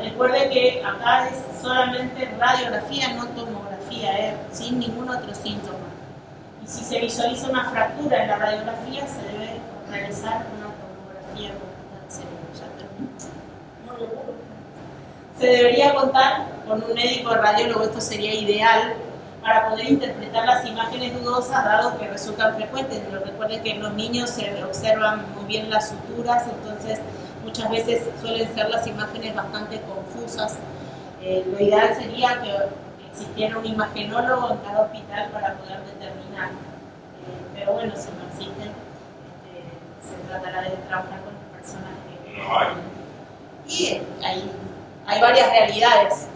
Recuerde que acá es solamente radiografía, no tomografía, sin ningún otro síntoma. Y si se visualiza una fractura en la radiografía, se debe realizar una tomografía del cerebro. Ya termino. Se debería contar con un médico radiólogo, esto sería ideal, para poder interpretar las imágenes dudosas, dado que resultan frecuentes. Pero recuerden que en los niños se observan muy bien las suturas, entonces muchas veces suelen ser las imágenes bastante confusas. Lo ideal sería que existiera un imagenólogo en cada hospital para poder determinar. Pero bueno, si no existen, se tratará de trabajar con las personas que... No hay. Y hay varias realidades.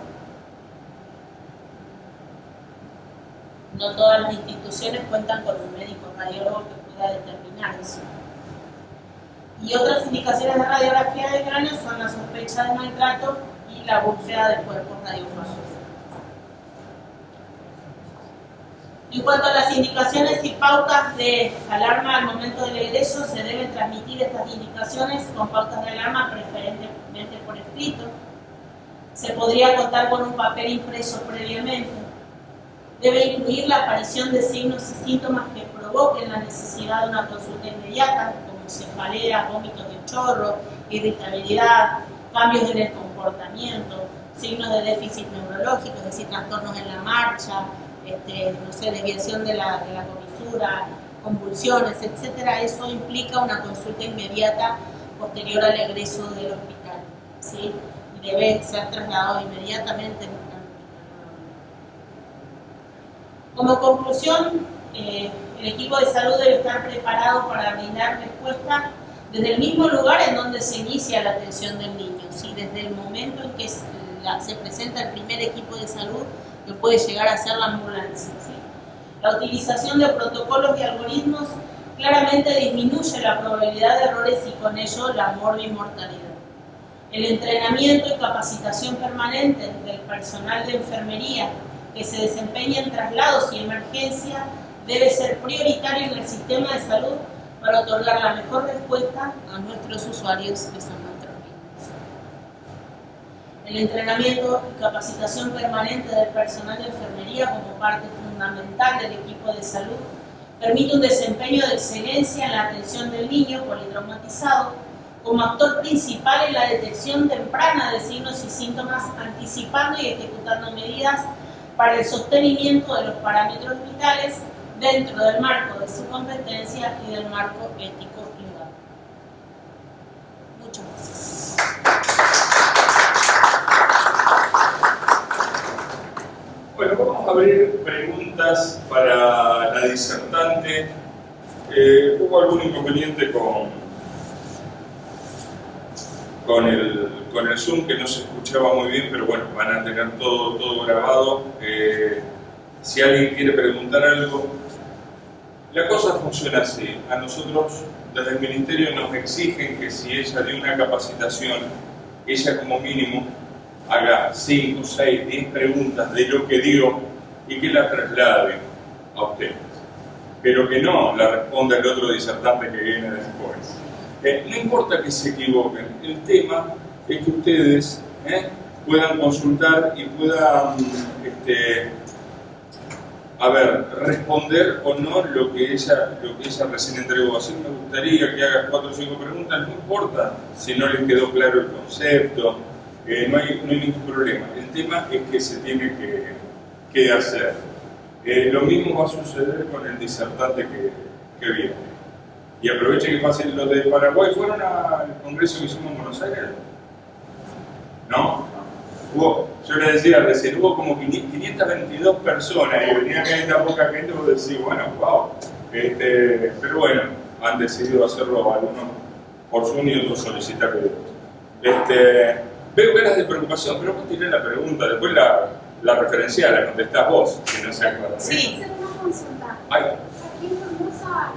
No todas las instituciones cuentan con un médico radiólogo que pueda determinar eso. Y otras indicaciones de radiografía de cráneo son la sospecha de maltrato y la búsqueda de cuerpos radiofagos. En cuanto a las indicaciones y pautas de alarma al momento del egreso, se deben transmitir estas indicaciones con pautas de alarma preferentemente por escrito. Se podría contar con un papel impreso previamente. Debe incluir la aparición de signos y síntomas que provoquen la necesidad de una consulta inmediata, como cefalea, vómitos de chorro, irritabilidad, cambios en el comportamiento, signos de déficit neurológico, es decir, trastornos en la marcha, desviación de la comisura, convulsiones, etc. Eso implica una consulta inmediata posterior al egreso del hospital, ¿sí? Y debe ser trasladado inmediatamente. Como conclusión, el equipo de salud debe estar preparado para brindar respuesta desde el mismo lugar en donde se inicia la atención del niño, ¿sí? Desde el momento en que se presenta el primer equipo de salud, que puede llegar a ser la ambulancia, ¿sí? La utilización de protocolos y algoritmos claramente disminuye la probabilidad de errores y con ello la morbimortalidad. El entrenamiento y capacitación permanente del personal de enfermería que se desempeña en traslados y emergencia debe ser prioritario en el sistema de salud para otorgar la mejor respuesta a nuestros usuarios que son nuestros niños. El entrenamiento y capacitación permanente del personal de enfermería como parte fundamental del equipo de salud permite un desempeño de excelencia en la atención del niño politraumatizado como actor principal en la detección temprana de signos y síntomas, anticipando y ejecutando medidas para el sostenimiento de los parámetros vitales dentro del marco de su competencia y del marco ético legal. Muchas gracias. Bueno, vamos a abrir preguntas para la disertante. ¿Hubo algún inconveniente con el Zoom, que no se escuchaba muy bien, pero bueno, van a tener todo grabado? Si alguien quiere preguntar algo, la cosa funciona así. A nosotros desde el Ministerio nos exigen que si ella dio una capacitación, ella como mínimo haga 5, 6, 10 preguntas de lo que dio y que la traslade a ustedes, pero que no la responda el otro disertante que viene después. No importa que se equivoquen, el tema es que ustedes puedan consultar y puedan responder o no lo que ella recién entregó. Así me gustaría que hagas 4 o 5 preguntas, no importa si no les quedó claro el concepto, no hay ningún problema. El tema es que se tiene que hacer. Lo mismo va a suceder con el disertante que viene. Y aprovechen que fácil, los de Paraguay fueron al congreso que hicimos en Buenos Aires. ¿No? yo le decía recién, hubo como 522 personas y venía acá y tan poca gente, vos decís, bueno, wow. Pero bueno, han decidido hacerlo algunos por Zoom y otros solicitar videos. Veo caras de preocupación, pero vos tiré la pregunta, después la referencial, la contestás vos, que no se acuerda. Sí. Hacer una consulta. Ay, Aquí en Formosa,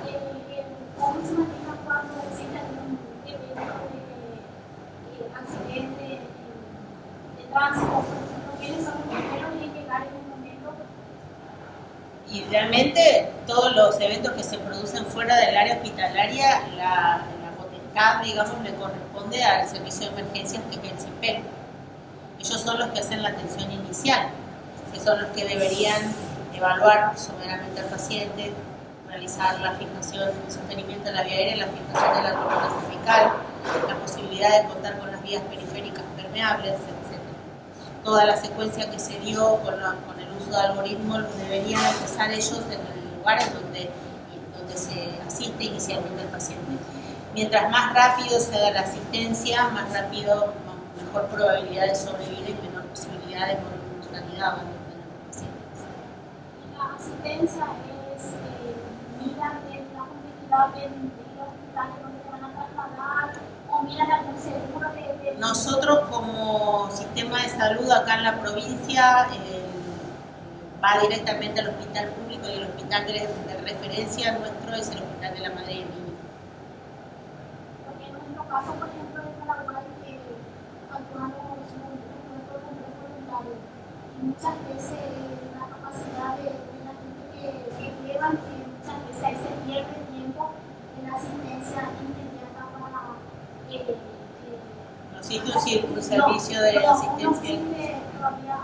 ¿cómo se maneja cuando existe algún evento de accidente de tránsito? ¿Quiénes son los primeros en llegar en un momento? Y realmente todos los eventos que se producen fuera del área hospitalaria, la potestad, digamos, le corresponde al servicio de emergencias, que es el CIPEC. Ellos son los que hacen la atención inicial, que son los que deberían evaluar soberanamente al paciente, realizar la fijación y sostenimiento de la vía aérea, la fijación de la columna cervical, la posibilidad de contar con las vías periféricas permeables, etc. Toda la secuencia que se dio con el uso de algoritmos deberían empezar ellos en el lugar en donde se asiste inicialmente al paciente. Mientras más rápido se da la asistencia, más rápido, mejor probabilidad de sobrevivir y menor posibilidad de mortalidad van a tener los pacientes. La asistencia es miran de la complejidad del hospital donde te van a trasladar o miran algún seguro de... Nosotros como sistema de salud acá en la provincia va directamente al hospital público y el hospital de referencia nuestro es el Hospital de la Madre y el Niño. Porque en nuestro caso, por ejemplo, en Paraguay, actuamos como voluntario y muchas veces la capacidad de la gente que llevan, muchas veces ahí se pierde tiempo en la asistencia inmediata para... ¿No existe un servicio de asistencia? No existe todavía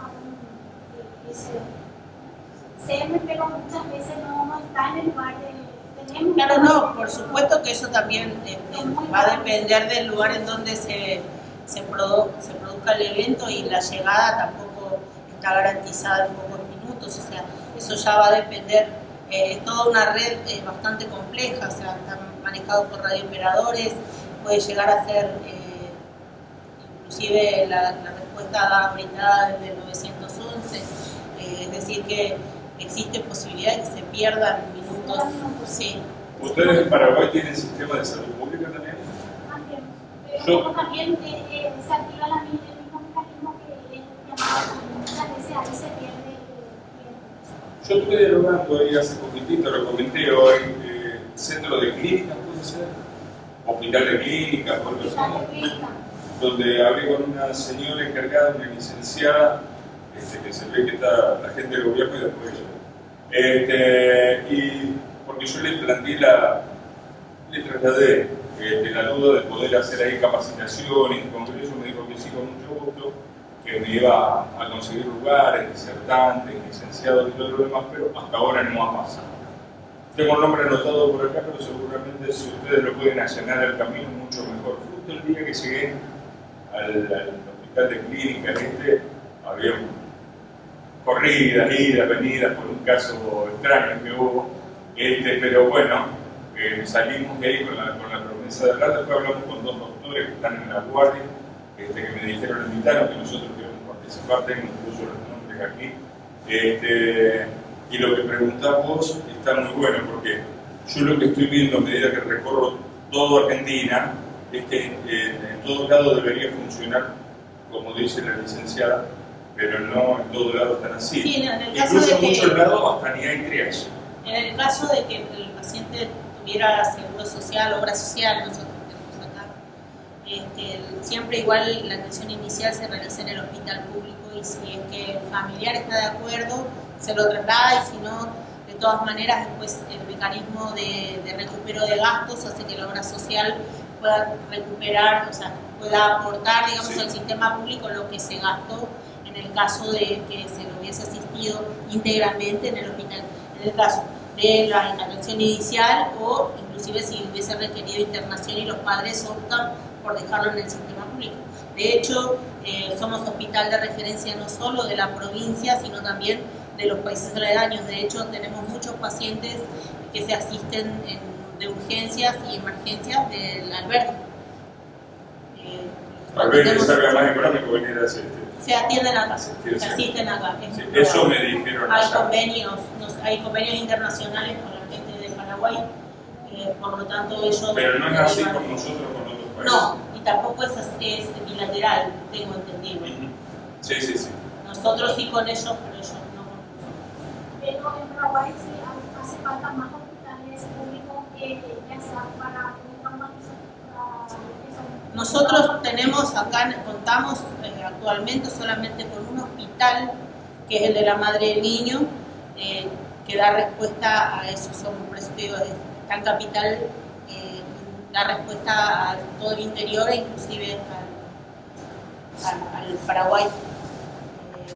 ese CM, pero muchas veces no está en el lugar de tenemos. Claro, no, por supuesto que eso también va a depender del lugar en donde se produzca el evento, y la llegada tampoco está garantizada en pocos minutos, o sea, eso ya va a depender. Es toda una red bastante compleja, o sea, está manejado por radiooperadores, puede llegar a ser inclusive la respuesta brindada desde el 911, es decir que existe posibilidad de que se pierdan minutos. Sí. ¿Ustedes en Paraguay tienen sistema de salud pública también? Pero también se activa el mismo mecanismo que el llamado, muchas veces ahí se pierde tiempo. Yo estuve dialogando ahí hace poquitito, lo comenté hoy, centro de clínicas, puede ser, hospital de clínicas, por donde hablé con una señora encargada, una licenciada, que se ve que está la gente del gobierno y después ella. Y porque yo le planteé le trasladé la duda de poder hacer ahí capacitaciones, y con eso me dijo que sí, con mucho gusto, que me iba a conseguir lugares, disertantes, licenciados y todo lo demás, pero hasta ahora no ha pasado. Tengo el nombre anotado por acá, pero seguramente si ustedes lo pueden allanar el camino, mucho mejor. Justo el día que llegué al hospital de clínica, había corridas, idas, venidas por un caso extraño que hubo, pero bueno, salimos de ahí con la promesa de hablar. Después hablamos con dos doctores que están en la guardia, que me dijeron, invitaron que nosotros queremos participar, tengo incluso los nombres aquí. Y lo que preguntás vos está muy bueno, porque yo lo que estoy viendo a medida que recorro toda Argentina es que en todos lados debería funcionar como dice la licenciada, pero no en todos lados están así. Sí, en el caso incluso de en que, muchos lados hasta ni hay triage. En el caso de que el paciente tuviera seguro social, obra social, nosotros tenemos acá, siempre igual la atención inicial se realiza en el hospital público, y si es que el familiar está de acuerdo, se lo traslada, y si no, de todas maneras, después el mecanismo de recupero de gastos hace que la obra social pueda recuperar, o sea, pueda aportar, digamos, sí, al sistema público lo que se gastó en el caso de que se lo hubiese asistido íntegramente en el hospital. En el caso de la atención inicial, o inclusive si hubiese requerido internación y los padres optan por dejarlo en el sistema público. De hecho, somos hospital de referencia no solo de la provincia, sino también de los países aledaños. De hecho, tenemos muchos pacientes que se asisten de urgencias y emergencias del albergue. Tal vez les salga más económico venir a hacer se atienden acá, Sí, se asisten acá. Sí, eso me dijeron Hay allá. hay convenios internacionales con la gente de Paraguay, por lo tanto ellos... Pero no es así con nosotros, con otros países. No, y tampoco es bilateral, tengo entendido. Ujú. Sí, sí, sí. Nosotros sí con ellos, pero ellos no con nosotros. Pero en Paraguay sí hace falta más hospitales públicos que ya sea para Nosotros tenemos acá, contamos actualmente solamente con un hospital, que es el de la madre del niño, que da respuesta a eso. Por eso te digo, está en capital, da respuesta a todo el interior e inclusive al Paraguay.